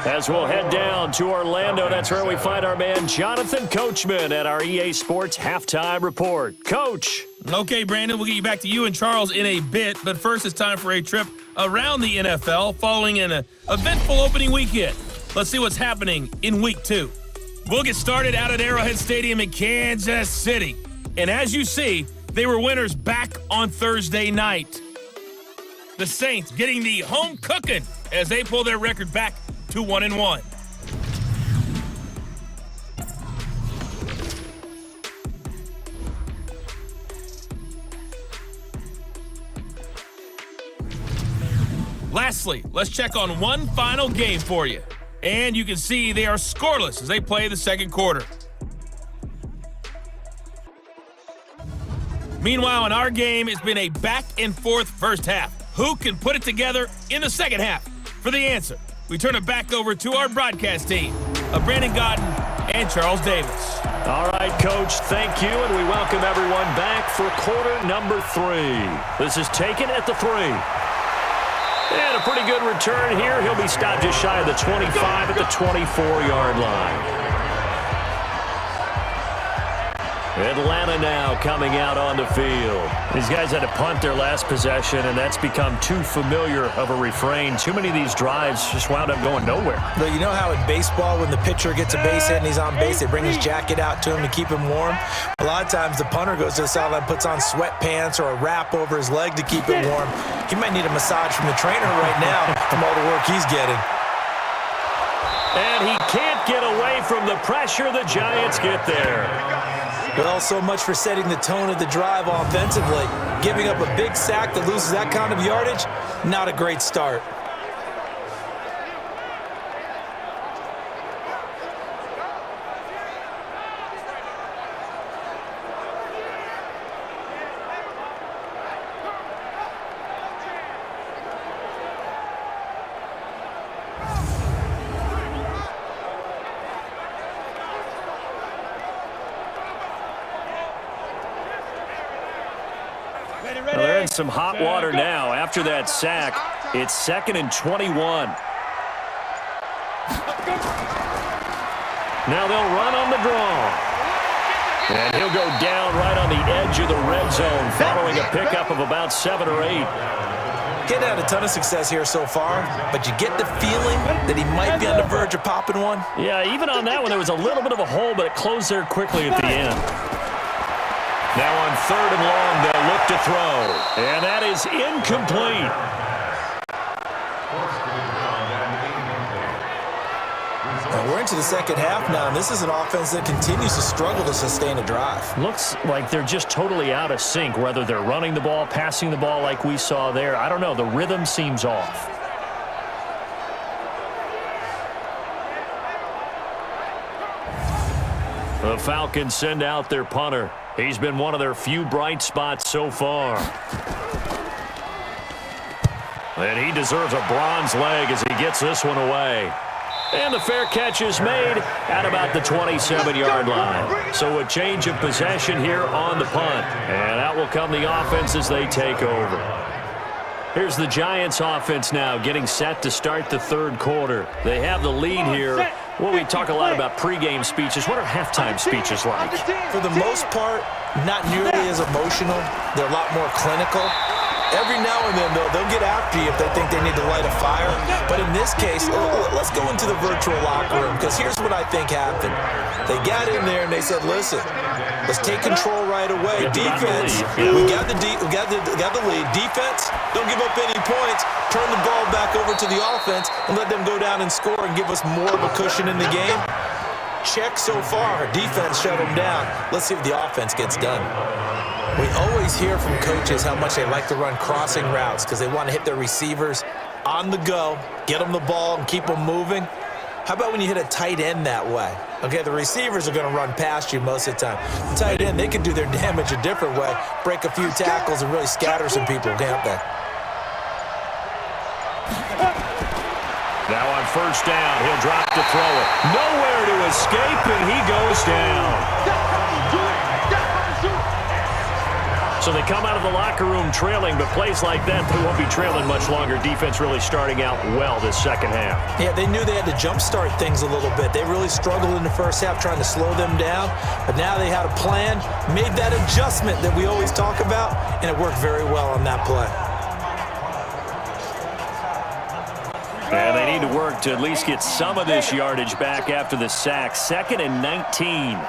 As we'll head down to Orlando, that's where we find our man Jonathan Coachman at our EA Sports Halftime Report. Coach. Okay, Brandon, we'll get you back to you and Charles in a bit, but first it's time for a trip around the NFL following an eventful opening weekend. Let's see what's happening in Week 2. We'll get started out at Arrowhead Stadium in Kansas City. And as you see, they were winners back on Thursday night. The Saints getting the home cooking as they pull their record back to 1-1. Lastly, let's check on one final game for you. And you can see they are scoreless as they play the second quarter. Meanwhile, in our game, it's been a back-and-forth first half. Who can put it together in the second half? For the answer, we turn it back over to our broadcast team of Brandon Godden and Charles Davis. All right, Coach, thank you, and we welcome everyone back for quarter number 3. This is taken at the 3. And a pretty good return here. He'll be stopped just shy of the 25 at the 24-yard line. Atlanta now coming out on the field. These guys had to punt their last possession, and that's become too familiar of a refrain. Too many of these drives just wound up going nowhere. Well, you know how in baseball, when the pitcher gets a base hit and he's on base, they bring his jacket out to him to keep him warm? A lot of times the punter goes to the sideline, puts on sweatpants or a wrap over his leg to keep it warm. He might need a massage from the trainer right now from all the work he's getting. And he can't get away from the pressure. The Giants get there. Well, so much for setting the tone of the drive offensively. Giving up a big sack that loses that kind of yardage, not a great start. Well, they're in some hot water now. After that sack, it's 2nd and 21. Now they'll run on the draw. And he'll go down right on the edge of the red zone following a pickup of about 7 or 8. Getting had a ton of success here so far, but you get the feeling that he might be on the verge of popping one. Yeah, even on that one, there was a little bit of a hole, but it closed there quickly at the end. Now on 3rd and long, they'll look to throw. And that is incomplete. Well, we're into the second half now, and this is an offense that continues to struggle to sustain a drive. Looks like they're just totally out of sync, whether they're running the ball, passing the ball like we saw there. I don't know. The rhythm seems off. The Falcons send out their punter. He's been one of their few bright spots so far. And he deserves a bronze leg as he gets this one away. And the fair catch is made at about the 27-yard line. So a change of possession here on the punt. And out will come the offense as they take over. Here's the Giants offense now getting set to start the 3rd quarter. They have the lead here. Well, we talk a lot about pregame speeches. What are halftime speeches like? For the most part, not nearly as emotional. They're a lot more clinical. Every now and then, though, they'll get after you if they think they need to light a fire. But in this case, let's go into the virtual locker room, because here's what I think happened. They got in there and they said, listen, let's take control right away. Defense, we got the lead. Defense, don't give up any points. Turn the ball back over to the offense and let them go down and score and give us more of a cushion in the game. Check so far. Defense shut them down. Let's see if the offense gets done. We always hear from coaches how much they like to run crossing routes because they want to hit their receivers on the go, get them the ball, and keep them moving. How about when you hit a tight end that way? Okay, the receivers are going to run past you most of the time. The tight end, they can do their damage a different way, break a few tackles, and really scatter some people, can't they? Now on 1st down, he'll drop to throw it. Nowhere to escape, and he goes down. So they come out of the locker room trailing, but plays like that, they won't be trailing much longer. Defense really starting out well this second half. Yeah, they knew they had to jumpstart things a little bit. They really struggled in the first half trying to slow them down, but now they had a plan, made that adjustment that we always talk about, and it worked very well on that play. And they need to work to at least get some of this yardage back after the sack. 2nd and 19.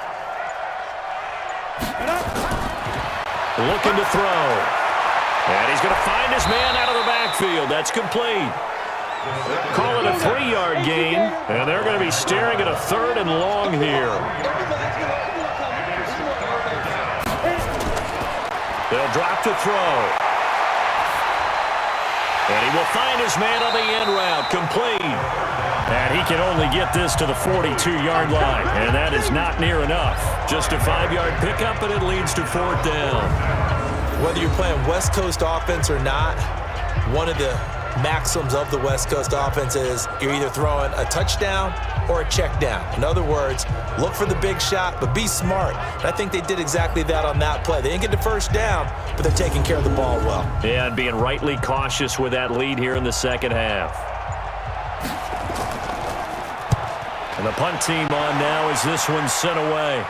Looking to throw. And he's going to find his man out of the backfield. That's complete. Call it a 3-yard gain. And they're going to be staring at a 3rd and long here. They'll drop to throw. And he will find his man on the end route. Complete. And he can only get this to the 42-yard line. And that is not near enough. Just a 5-yard pickup, and it leads to 4th down. Whether you're playing West Coast offense or not, one of the maxims of the West Coast offense is you're either throwing a touchdown or a check down. In other words, look for the big shot, but be smart. And I think they did exactly that on that play. They didn't get the 1st down, but they're taking care of the ball well. Yeah, and being rightly cautious with that lead here in the second half. And the punt team on now as this one's sent away.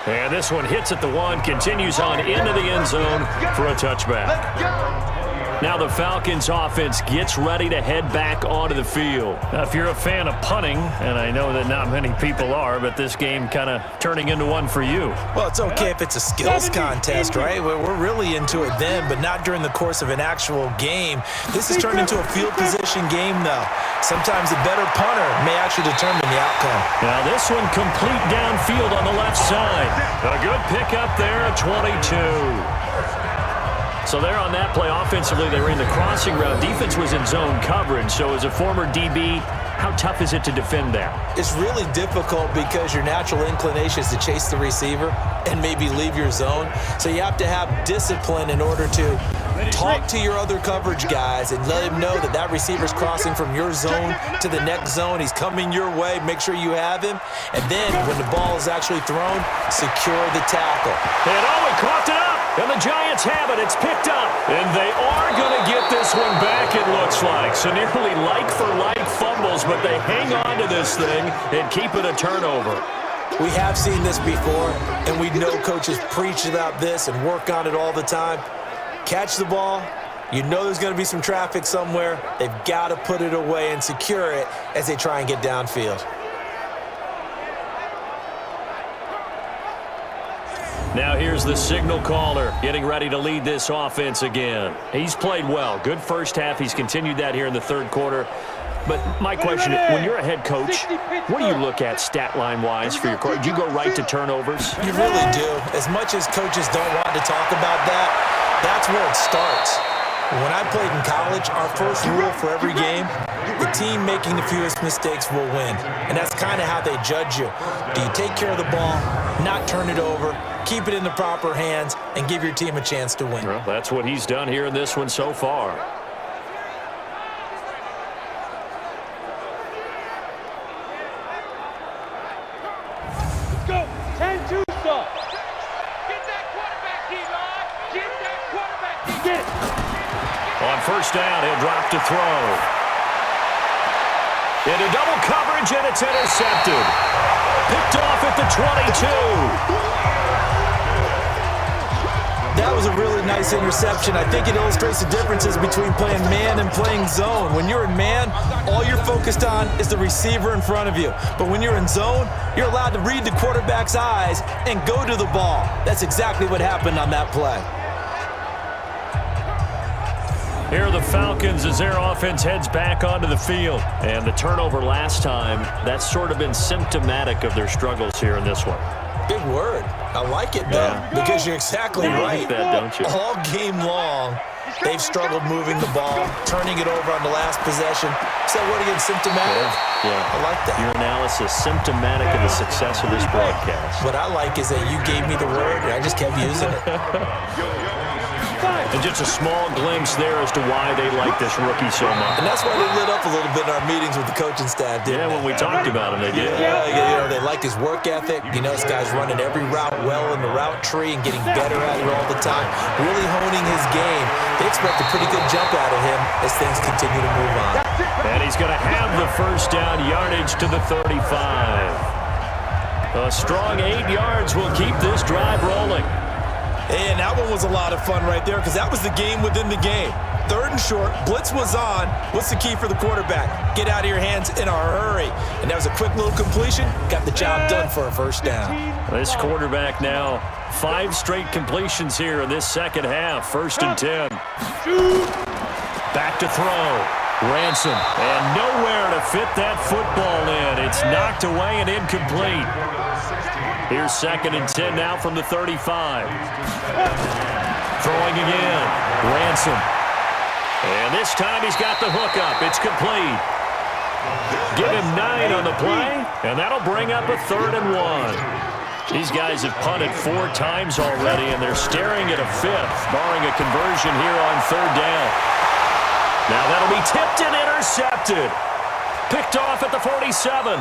And this one hits at the 1, continues on into the end zone for a touchback. Now the Falcons offense gets ready to head back onto the field. Now, if you're a fan of punting, and I know that not many people are, but this game kind of turning into one for you. Well, it's okay if it's a skills contest, right? We're really into it then, but not during the course of an actual game. This has turned into a field position game, though. Sometimes a better punter may actually determine the outcome. Now this one complete downfield on the left side. A good pickup there at 22. So there on that play, offensively, they were in the crossing route. Defense was in zone coverage. So as a former DB, how tough is it to defend that? It's really difficult because your natural inclination is to chase the receiver and maybe leave your zone. So you have to have discipline in order to talk to your other coverage guys and let him know that that receiver's crossing from your zone to the next zone. He's coming your way. Make sure you have him. And then when the ball is actually thrown, secure the tackle. And he coughed it up. And the Giants have it. It's picked up. And they are going to get this one back, it looks like. So nearly like-for-like fumbles, but they hang on to this thing and keep it a turnover. We have seen this before, and we know coaches preach about this and work on it all the time. Catch the ball. You know there's going to be some traffic somewhere. They've got to put it away and secure it as they try and get downfield. Now here's the signal caller getting ready to lead this offense again. He's played well. Good first half. He's continued that here in the third quarter. But my question, when you're a head coach, what do you look at stat line-wise for your coach? Do you go right to turnovers? You really do. As much as coaches don't want to talk about that, that's where it starts. When I played in college, our first rule for every game, the team making the fewest mistakes will win. And that's kind of how they judge you. Do you take care of the ball, not turn it over, keep it in the proper hands, and give your team a chance to win? Well, that's what he's done here in this one so far. Let's go. 10-2, son. Get that quarterback, D-Line. Get that quarterback, D-Line. Get it. On first down, he'll drop to throw. Into double coverage, and it's intercepted. Picked off at the 22. That was a really nice interception. I think it illustrates the differences between playing man and playing zone. When you're in man, all you're focused on is the receiver in front of you. But when you're in zone, you're allowed to read the quarterback's eyes and go to the ball. That's exactly what happened on that play. Here are the Falcons as their offense heads back onto the field. And the turnover last time, that's sort of been symptomatic of their struggles here in this one. Big word. I like it, though, because you're exactly right. You like that, don't you? All game long, they've struggled moving the ball, turning it over on the last possession. Is that word again, symptomatic? Yeah. I like that. Your analysis, symptomatic of the success of this broadcast. What I like is that you gave me the word, and I just kept using it. And just a small glimpse there as to why they like this rookie so much. And that's why they lit up a little bit in our meetings with the coaching staff, didn't they? Yeah, when we talked about him, they did. Yeah, you know, they like his work ethic. You know, this guy's running every route well in the route tree and getting better at it all the time, really honing his game. They expect a pretty good jump out of him as things continue to move on. And he's going to have the first down yardage to the 35. A strong 8 yards will keep this drive rolling. And that one was a lot of fun right there because that was the game within the game. Third and short, blitz was on. What's the key for the quarterback? Get out of your hands in a hurry. And that was a quick little completion. Got the job done for a first down. This quarterback now 5 straight completions here in this second half. First and 10. Back to throw. Ransom. And nowhere to fit that football in. It's knocked away and incomplete. Here's second and 10 now from the 35. Throwing again. Ransom. And this time he's got the hook up. It's complete. Give him 9 on the play, and that'll bring up a 3rd and 1. These guys have punted 4 times already, and they're staring at a 5th, barring a conversion here on 3rd down. Now that'll be tipped and intercepted. Picked off at the 47.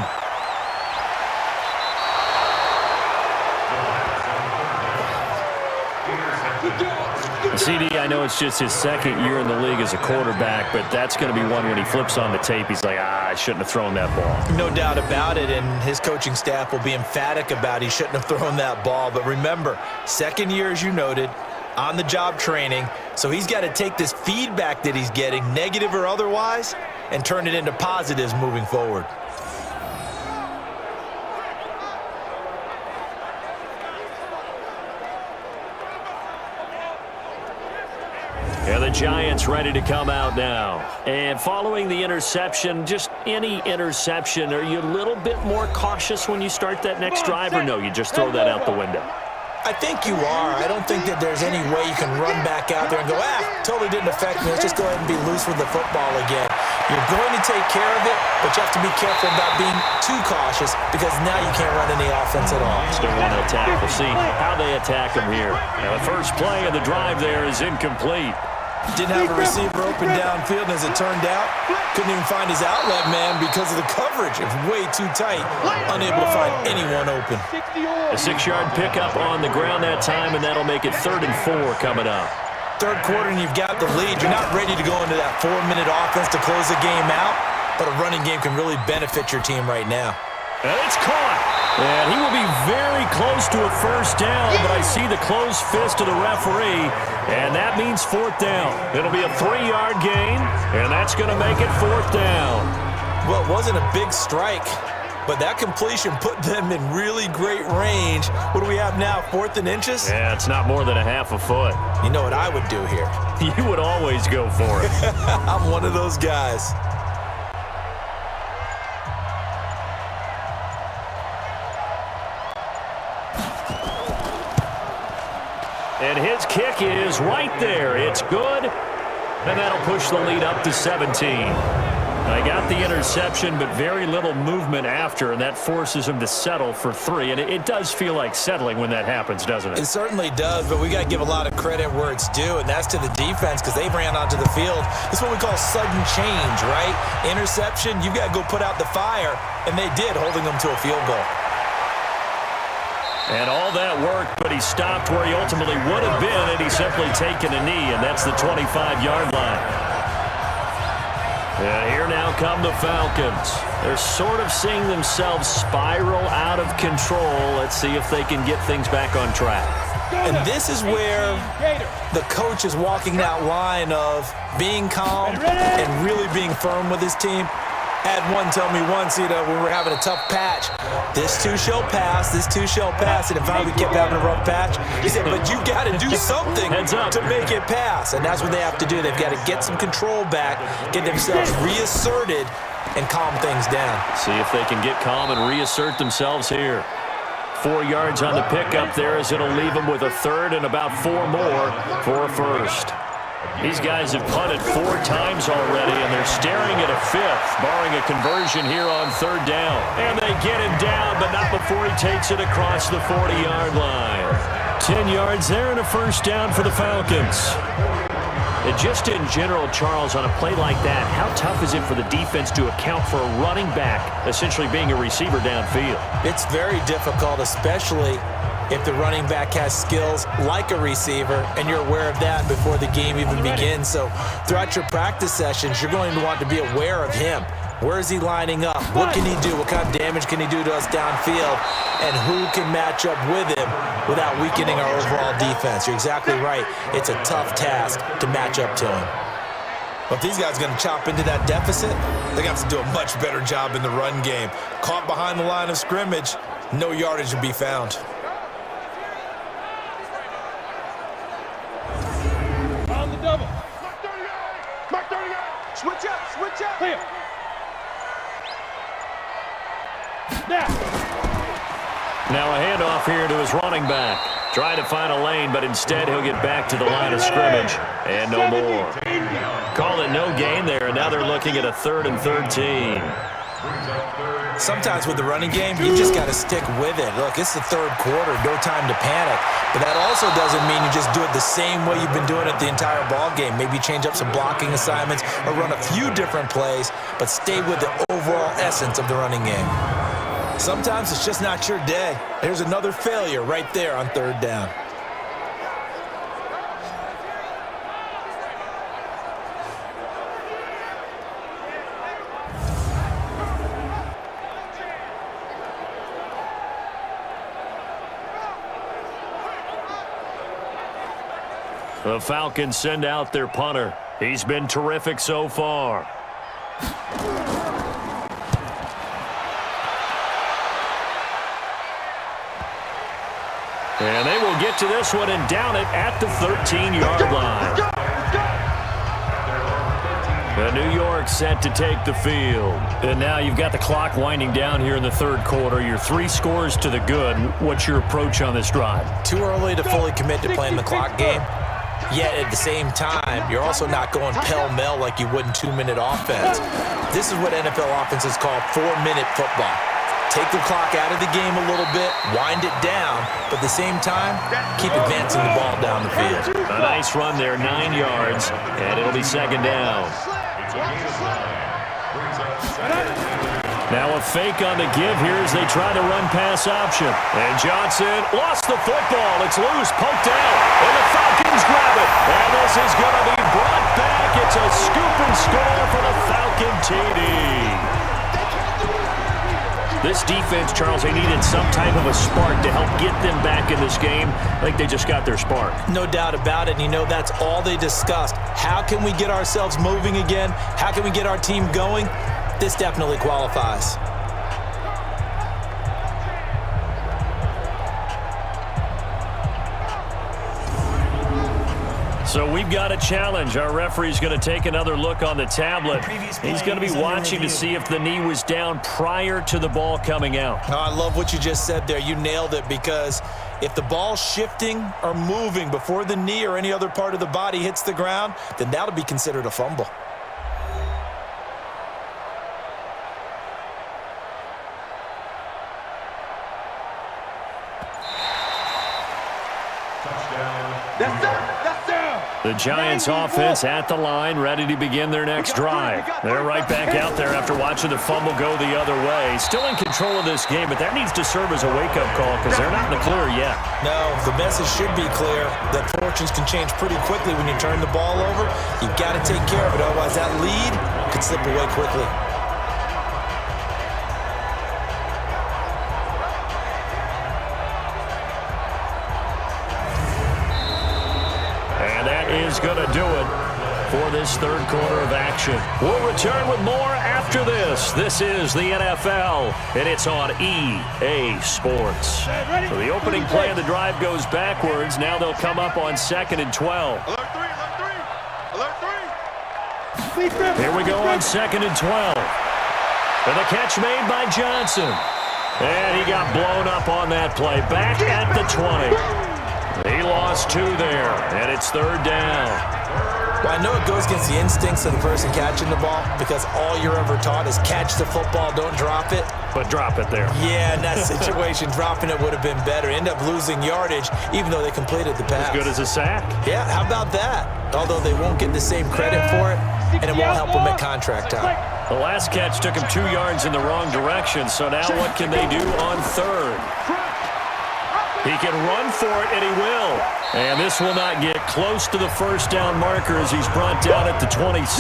CD, I know it's just his second year in the league as a quarterback, but that's going to be one when he flips on the tape, he's like, I shouldn't have thrown that ball. No doubt about it, and his coaching staff will be emphatic about he shouldn't have thrown that ball. But remember, second year, as you noted, on-the-job training, so he's got to take this feedback that he's getting, negative or otherwise, and turn it into positives moving forward. And the Giants ready to come out now. And following the interception, just any interception, are you a little bit more cautious when you start that next drive, or no, you just throw that out the window? I think you are. I don't think that there's any way you can run back out there and go, totally didn't affect me. Let's just go ahead and be loose with the football again. You're going to take care of it, but you have to be careful about being too cautious because now you can't run any offense at all. Still want to attack. We'll see how they attack him here. Now the first play of the drive there is incomplete. Didn't have a receiver open downfield, and as it turned out, couldn't even find his outlet man because of the coverage. It was way too tight, unable to find anyone open. A 6-yard pickup on the ground that time, and that'll make it 3rd and 4 coming up. Third quarter, and you've got the lead. You're not ready to go into that 4-minute offense to close the game out, but a running game can really benefit your team right now. And it's caught. And he will be very close to a first down, but I see the closed fist of the referee, and that means 4th down. It'll be a 3-yard gain, and that's going to make it 4th down. Well, it wasn't a big strike, but that completion put them in really great range. What do we have now, 4th and inches? Yeah, it's not more than a half a foot. You know what I would do here? You would always go for it. I'm one of those guys. And his kick is right there. It's good, and that'll push the lead up to 17. I got the interception, but very little movement after, and that forces him to settle for 3. And it does feel like settling when that happens, doesn't it? It certainly does, but we got to give a lot of credit where it's due, and that's to the defense because they ran onto the field. This is what we call sudden change, right? Interception, you got to go put out the fire, and they did, holding them to a field goal. And all that worked, but he stopped where he ultimately would have been, and he's simply taken a knee, and that's the 25-yard line. And here now come the Falcons. They're sort of seeing themselves spiral out of control. Let's see if they can get things back on track. And this is where the coach is walking that line of being calm and really being firm with his team. Had one tell me once, when we were having a tough patch, this too shall pass, this too shall pass, and finally we kept having a rough patch. He said, but you got to do something to make it pass, and that's what they have to do. They've got to get some control back, get themselves reasserted, and calm things down. See if they can get calm and reassert themselves here. 4 yards on the pickup there as it'll leave them with a 3rd and about 4 more for a first. These guys have punted 4 times already, and they're staring at a 5th, barring a conversion here on 3rd down. And they get him down, but not before he takes it across the 40-yard line. 10 yards there and a first down for the Falcons. And just in general, Charles, on a play like that, how tough is it for the defense to account for a running back essentially being a receiver downfield? It's very difficult, especially if the running back has skills like a receiver, and you're aware of that before the game even begins. So throughout your practice sessions, you're going to want to be aware of him. Where is he lining up? What can he do? What kind of damage can he do to us downfield? And who can match up with him without weakening our overall defense? You're exactly right. It's a tough task to match up to him. But if these guys are going to chop into that deficit, they got to do a much better job in the run game. Caught behind the line of scrimmage, no yardage to be found. On the double. Mark 38. Switch up, switch up. Clear. Now a handoff here to his running back. Trying to find a lane, but instead he'll get back to the line of scrimmage. And no more. Call it no gain there, and now they're looking at a 3rd and 13. Sometimes with the running game, you just got to stick with it. Look, it's the 3rd quarter, no time to panic. But that also doesn't mean you just do it the same way you've been doing it the entire ball game. Maybe change up some blocking assignments or run a few different plays, but stay with the overall essence of the running game. Sometimes it's just not your day. There's another failure right there on 3rd down. The Falcons send out their punter. He's been terrific so far. And they will get to this one and down it at the 13-yard line. The New York set to take the field. And now you've got the clock winding down here in the third quarter. You're 3 scores to the good. What's your approach on this drive? Too early to fully commit to playing the clock game. Yet at the same time, you're also not going pell-mell like you would in 2-minute offense. This is what NFL offenses call 4-minute football. Take the clock out of the game a little bit, wind it down, but at the same time, keep advancing the ball down the field. A nice run there, 9 yards, and it'll be second down. Now a fake on the give here as they try the run-pass option. And Johnson lost the football. It's loose, poked out, and the Falcons grab it. And this is going to be brought back. It's a scoop and score for the Falcon TD. This defense, Charles, they needed some type of a spark to help get them back in this game. I think they just got their spark. No doubt about it. And you know, that's all they discussed. How can we get ourselves moving again? How can we get our team going? This definitely qualifies. So we've got a challenge. Our referee's going to take another look on the tablet. He's going to be watching to see if the knee was down prior to the ball coming out. Oh, I love what you just said there. You nailed it, because if the ball's shifting or moving before the knee or any other part of the body hits the ground, then that'll be considered a fumble. The Giants offense at the line, ready to begin their next drive. They're right back out there after watching the fumble go the other way. Still in control of this game, but that needs to serve as a wake-up call because they're not in the clear yet. No, the message should be clear that fortunes can change pretty quickly when you turn the ball over. You've got to take care of it, otherwise that lead could slip away quickly. Is going to do it for this third quarter of action. We'll return with more after this. This is the NFL, and it's on EA Sports. So the opening play of the drive goes backwards. Now they'll come up on 2nd and 12. Alert 3, alert 3, alert 3. Here we go on 2nd and 12. And the catch made by Johnson. And he got blown up on that play. Back at the 20. He lost 2 there, and it's third down. Well, I know it goes against the instincts of the person catching the ball, because all you're ever taught is catch the football, don't drop it. But drop it there. Yeah, in that situation, dropping it would have been better. End up losing yardage, even though they completed the pass. As good as a sack. Yeah, how about that? Although they won't get the same credit for it, and it won't help them at contract time. The last catch took him 2 yards in the wrong direction, so now what can they do on third? He can run for it, and he will. And this will not get close to the first down marker as he's brought down at the 26.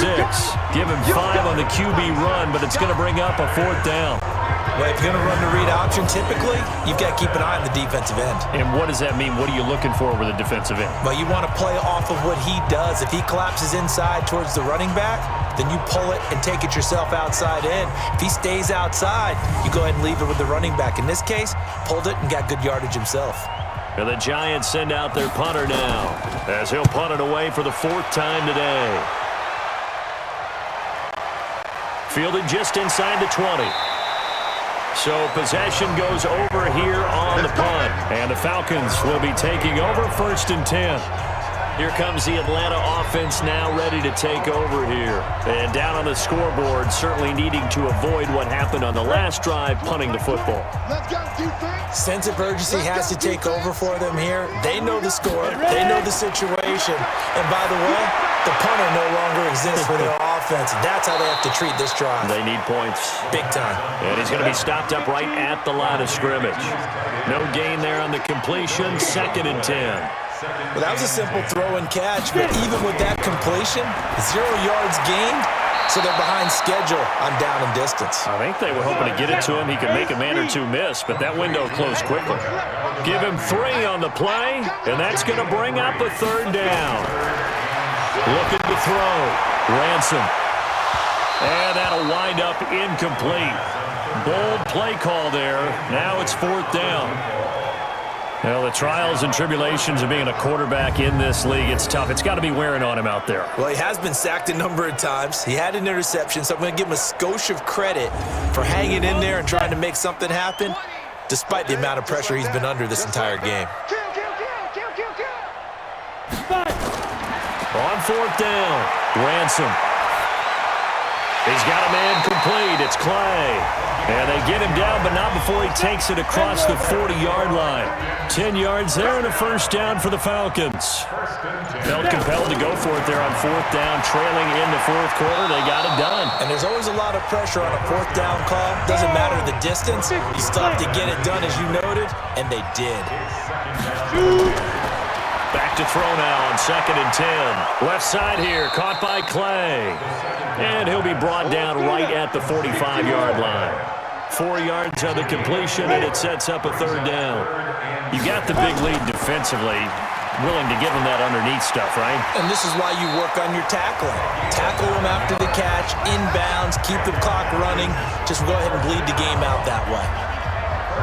Give him 5 on the QB run, but it's going to bring up a 4th down. Well, if you're going to run the read option, typically, you've got to keep an eye on the defensive end. And what does that mean? What are you looking for with the defensive end? Well, you want to play off of what he does. If he collapses inside towards the running back, then you pull it and take it yourself outside in. If he stays outside, you go ahead and leave it with the running back. In this case, pulled it and got good yardage himself. And the Giants send out their punter now, as he'll punt it away for the 4th time today. Fielded just inside the 20. So possession goes over here on the punt. And the Falcons will be taking over 1st and 10. Here comes the Atlanta offense now ready to take over here. And down on the scoreboard, certainly needing to avoid what happened on the last drive, punting the football. Sense of urgency has to take over for them here. They know the score. They know the situation. And by the way, the punter no longer exists for their offense. That's how they have to treat this drive. They need points. Big time. And he's going to be stopped up right at the line of scrimmage. No gain there on the completion. 2nd and 10. Well, that was a simple throw and catch, but even with that completion, 0 yards gained, So they're behind schedule on down and distance. I think they were hoping to get it to him. He could make a man or two miss, but that window closed quickly. Give him 3 on the play, and that's going to bring up a 3rd down. Looking to throw. Ransom. And that'll wind up incomplete. Bold play call there. Now it's 4th down. Well, the trials and tribulations of being a quarterback in this league, it's tough. It's got to be wearing on him out there. Well, he has been sacked a number of times. He had an interception, so I'm going to give him a skosh of credit for hanging in there and trying to make something happen, despite the amount of pressure he's been under this entire game. On 4th down, Ransom. He's got a man complete. It's Clay. And they get him down, but not before he takes it across the 40-yard line. 10 yards there and a 1st down for the Falcons. Felt compelled to go for it there on 4th down, trailing in the 4th quarter. They got it done. And there's always a lot of pressure on a 4th down call. Doesn't matter the distance. You still have to get it done, as you noted, and they did. Back to throw now on 2nd and 10. Left side here, caught by Clay. And he'll be brought down right at the 45-yard line. 4 yards on the completion, and it sets up a 3rd down. You got the big lead defensively. Willing to give him that underneath stuff, right? And this is why you work on your tackling. Tackle him after the catch, inbounds, keep the clock running. Just go ahead and bleed the game out that way.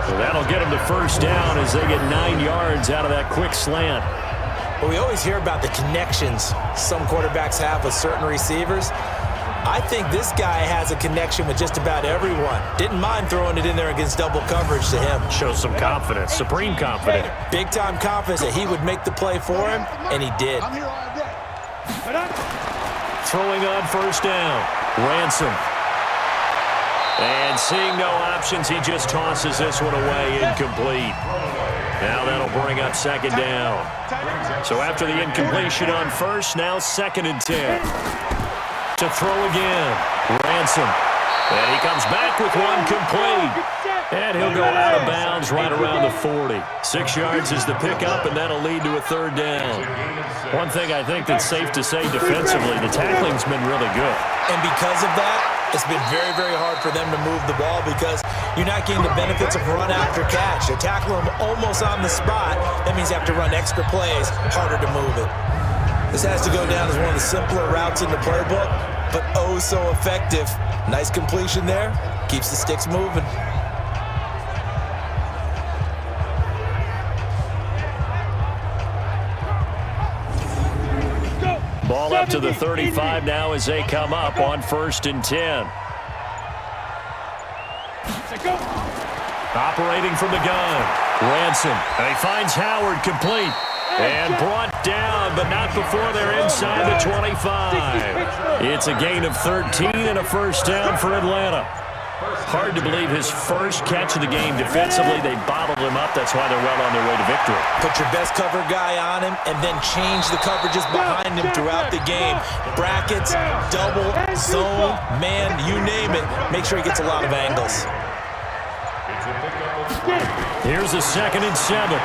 So that'll get him to 1st down as they get 9 yards out of that quick slant. Well, we always hear about the connections some quarterbacks have with certain receivers. I think this guy has a connection with just about everyone. Didn't mind throwing it in there against double coverage to him. Shows some confidence, supreme confidence. Big-time confidence that he would make the play for him, and he did. Throwing on 1st down, Ransom. And seeing no options, he just tosses this one away, incomplete. Now that'll bring up 2nd down. So after the incompletion on 1st, now 2nd and 10. To throw again, Ransom. And he comes back with one complete. And he'll go out of bounds right around the 40. 6 yards is the pickup, and that'll lead to a 3rd down. One thing I think that's safe to say defensively, the tackling's been really good. And because of that, it's been very, very hard for them to move the ball because you're not getting the benefits of run after catch. They're tackling them almost on the spot. That means you have to run extra plays, harder to move it. This has to go down as one of the simpler routes in the playbook, but oh so effective. Nice completion there. Keeps the sticks moving. Ball up to the 35 now as they come up on 1st and 10. Operating from the gun, Ransom. And he finds Howard complete. And brought down, but not before they're inside the 25. It's a gain of 13 and a 1st down for Atlanta. Hard to believe his first catch of the game defensively. They bottled him up. That's why they're well on their way to victory. Put your best cover guy on him and then change the coverages behind him throughout the game. Brackets, double, zone, man, you name it. Make sure he gets a lot of angles. Here's a 2nd and 7.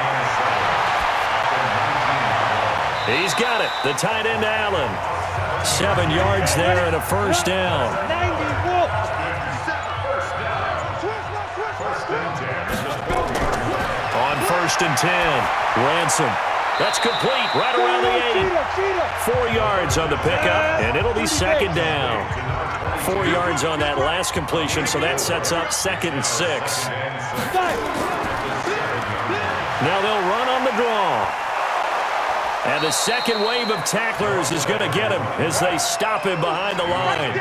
He's got it. The tight end, Allen. 7 yards there and a 1st down. On 1st and 10, Ransom. That's complete right around the 8. 4 yards on the pickup, and it'll be 2nd down. 4 yards on that last completion, so that sets up 2nd and 6. Now they'll run on the draw. And the second wave of tacklers is going to get him as they stop him behind the line.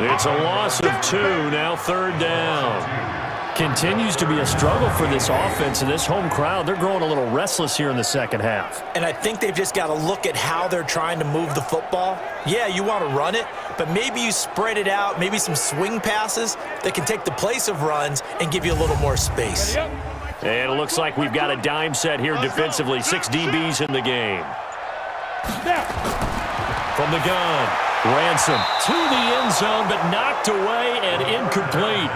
It's a loss of 2, now 3rd down. Continues to be a struggle for this offense and this home crowd. They're growing a little restless here in the second half. And I think they've just got to look at how they're trying to move the football. Yeah, you want to run it, but maybe you spread it out, maybe some swing passes that can take the place of runs and give you a little more space. And it looks like we've got a dime set here defensively. 6 DBs in the game. From the gun, Ransom to the end zone, but knocked away and incomplete.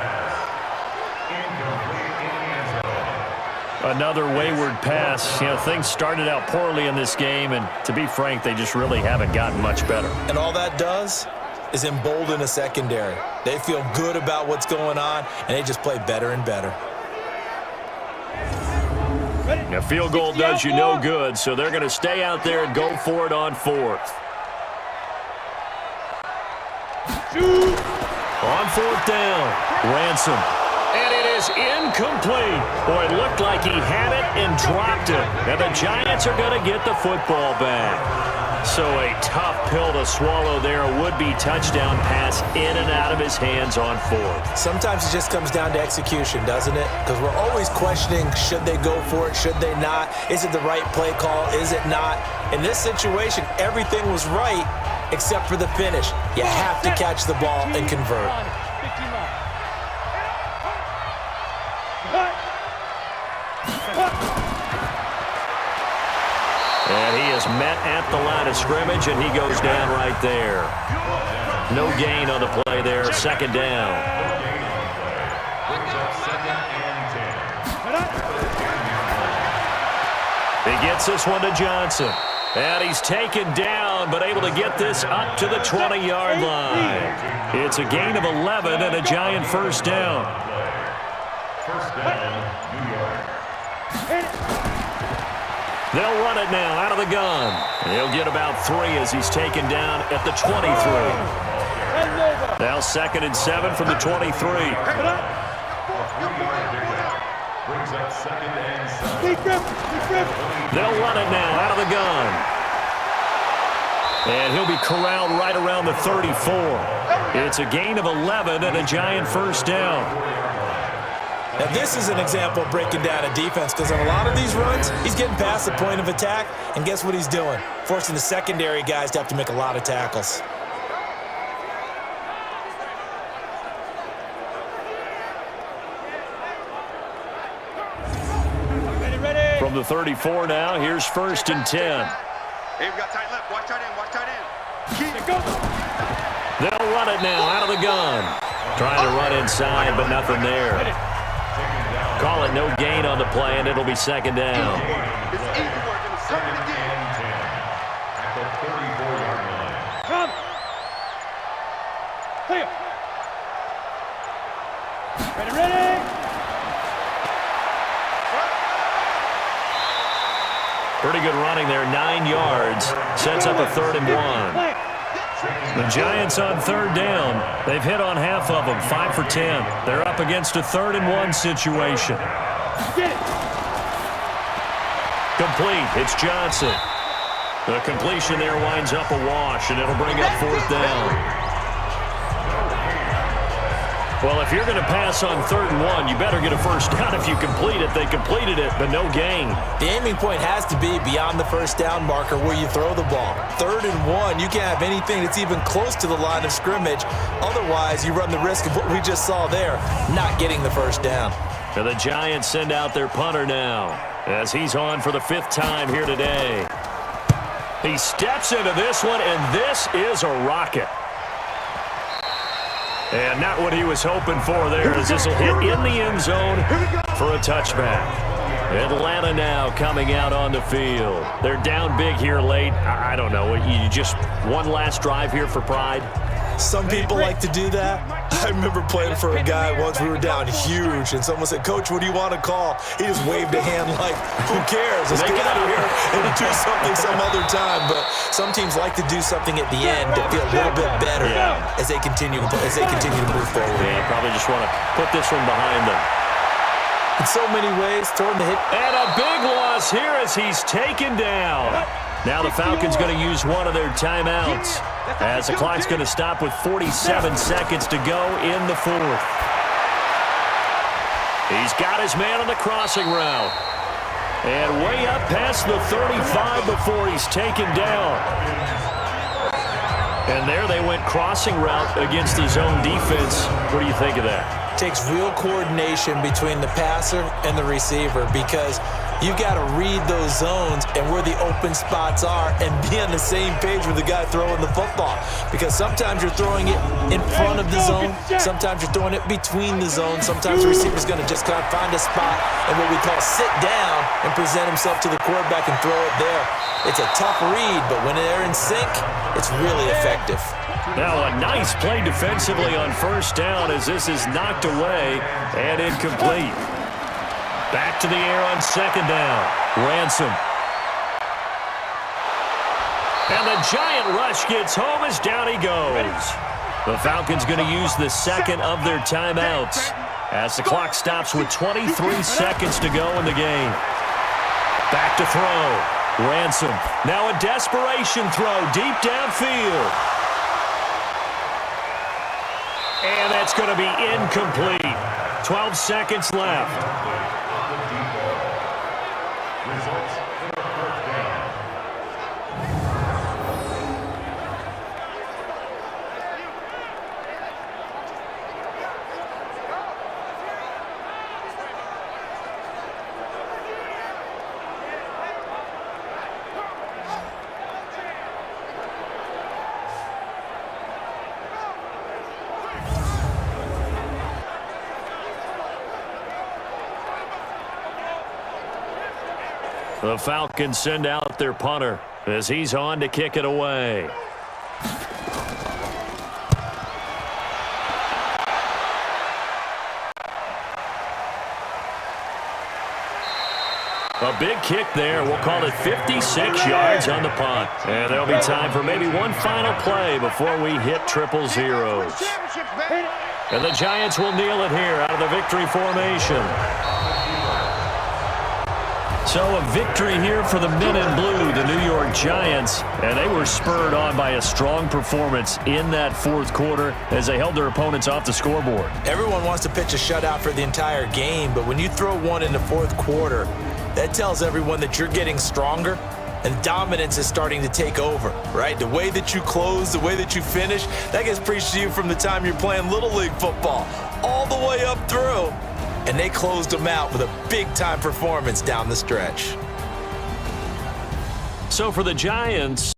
Another wayward pass. You know, things started out poorly in this game, and to be frank, they just really haven't gotten much better. And all that does, is embolden a secondary. They feel good about what's going on, and they just play better and better. A field goal does you no good, so they're going to stay out there and go for it on 4th. On 4th down, Ransom. And it is incomplete. Boy, it looked like he had it and dropped it. And the Giants are going to get the football back. So a tough pill to swallow there. A would-be touchdown pass in and out of his hands on 4th. Sometimes it just comes down to execution, doesn't it? Because we're always questioning, should they go for it, should they not? Is it the right play call, is it not? In this situation, everything was right except for the finish. You have to catch the ball and convert. And he is met at the line of scrimmage, and he goes down right there. No gain on the play there. 2nd down. He gets this one to Johnson. And he's taken down, but able to get this up to the 20-yard line. It's a gain of 11 and a Giant 1st down. First down, New York. They'll run it now out of the gun. He'll get about 3 as he's taken down at the 23. Now 2nd and 7 from the 23. Brings up 2nd and 7. They'll run it now out of the gun. And he'll be corralled right around the 34. It's a gain of 11 and a Giant 1st down. Now, this is an example of breaking down a defense because on a lot of these runs, he's getting past the point of attack, and guess what he's doing? Forcing the secondary guys to have to make a lot of tackles. From the 34 now, here's 1st and 10. Hey, we got tight left. Watch tight end. Watch tight end. Keep it going. They'll run it now out of the gun. Trying to run inside, but nothing there. Call it no gain on the play, and it'll be 2nd down. It's easy work. It was 2nd and 10. At the 34-yard line. Come. Clear. Ready. Pretty good running there, 9 yards. Sets up a 3rd and 1. The Giants on 3rd down. They've hit on half of them, 5 for 10. They're up against a 3rd and 1 situation. Complete. It's Johnson. The completion there winds up a wash, and it'll bring up 4th down. Well, if you're going to pass on 3rd and 1, you better get a 1st down if you complete it. They completed it, but no gain. The aiming point has to be beyond the 1st down marker where you throw the ball. 3rd and 1, you can't have anything that's even close to the line of scrimmage. Otherwise, you run the risk of what we just saw there, not getting the 1st down. And the Giants send out their punter now as he's on for the 5th time here today. He steps into this one, and this is a rocket. And not what he was hoping for there, as this will hit in the end zone for a touchback. Atlanta now coming out on the field. They're down big here late. I don't know. You just one last drive here for pride? Some people like to do that. I remember playing for a guy once. We were down huge, and someone said, "Coach, what do you want to call?" He just waved a hand like, "Who cares? Let's get out of here and do something some other time." But some teams like to do something at the end to feel a little bit better as they continue to move forward. Yeah, probably just want to put this one behind them. In so many ways, throwing the hit. And a big loss here as he's taken down. Now the Falcons going to use one of their timeouts as the clock's going to stop with 47 seconds to go in the 4th. He's got his man on the crossing route. And way up past the 35 before he's taken down. And there they went crossing route against the zone defense. What do you think of that? Takes real coordination between the passer and the receiver because You've got to read those zones and where the open spots are and be on the same page with the guy throwing the football. Because sometimes you're throwing it in front of the zone. Sometimes you're throwing it between the zones. Sometimes the receiver's going to just kind of find a spot and what we call sit down and present himself to the quarterback and throw it there. It's a tough read, but when they're in sync, it's really effective. Now a nice play defensively on first down as this is knocked away and incomplete. Back to the air on second down. Ransom. And the giant rush gets home as down he goes. The Falcons going to use the second of their timeouts as the clock stops with 23 seconds to go in the game. Back to throw. Ransom. Now a desperation throw deep downfield. And that's going to be incomplete. 12 seconds left. The Falcons send out their punter as he's on to kick it away. A big kick there. We'll call it 56 yards on the punt. And there'll be time for maybe one final play before we hit triple zeros. And the Giants will kneel it here out of the victory formation. So a victory here for the men in blue, the New York Giants, and they were spurred on by a strong performance in that fourth quarter as they held their opponents off the scoreboard. Everyone wants to pitch a shutout for the entire game, but when you throw one in the fourth quarter, that tells everyone that you're getting stronger and dominance is starting to take over, right? The way that you close, the way that you finish, that gets preached to you from the time you're playing Little League football all the way up through. And they closed them out with a big-time performance down the stretch. So for the Giants,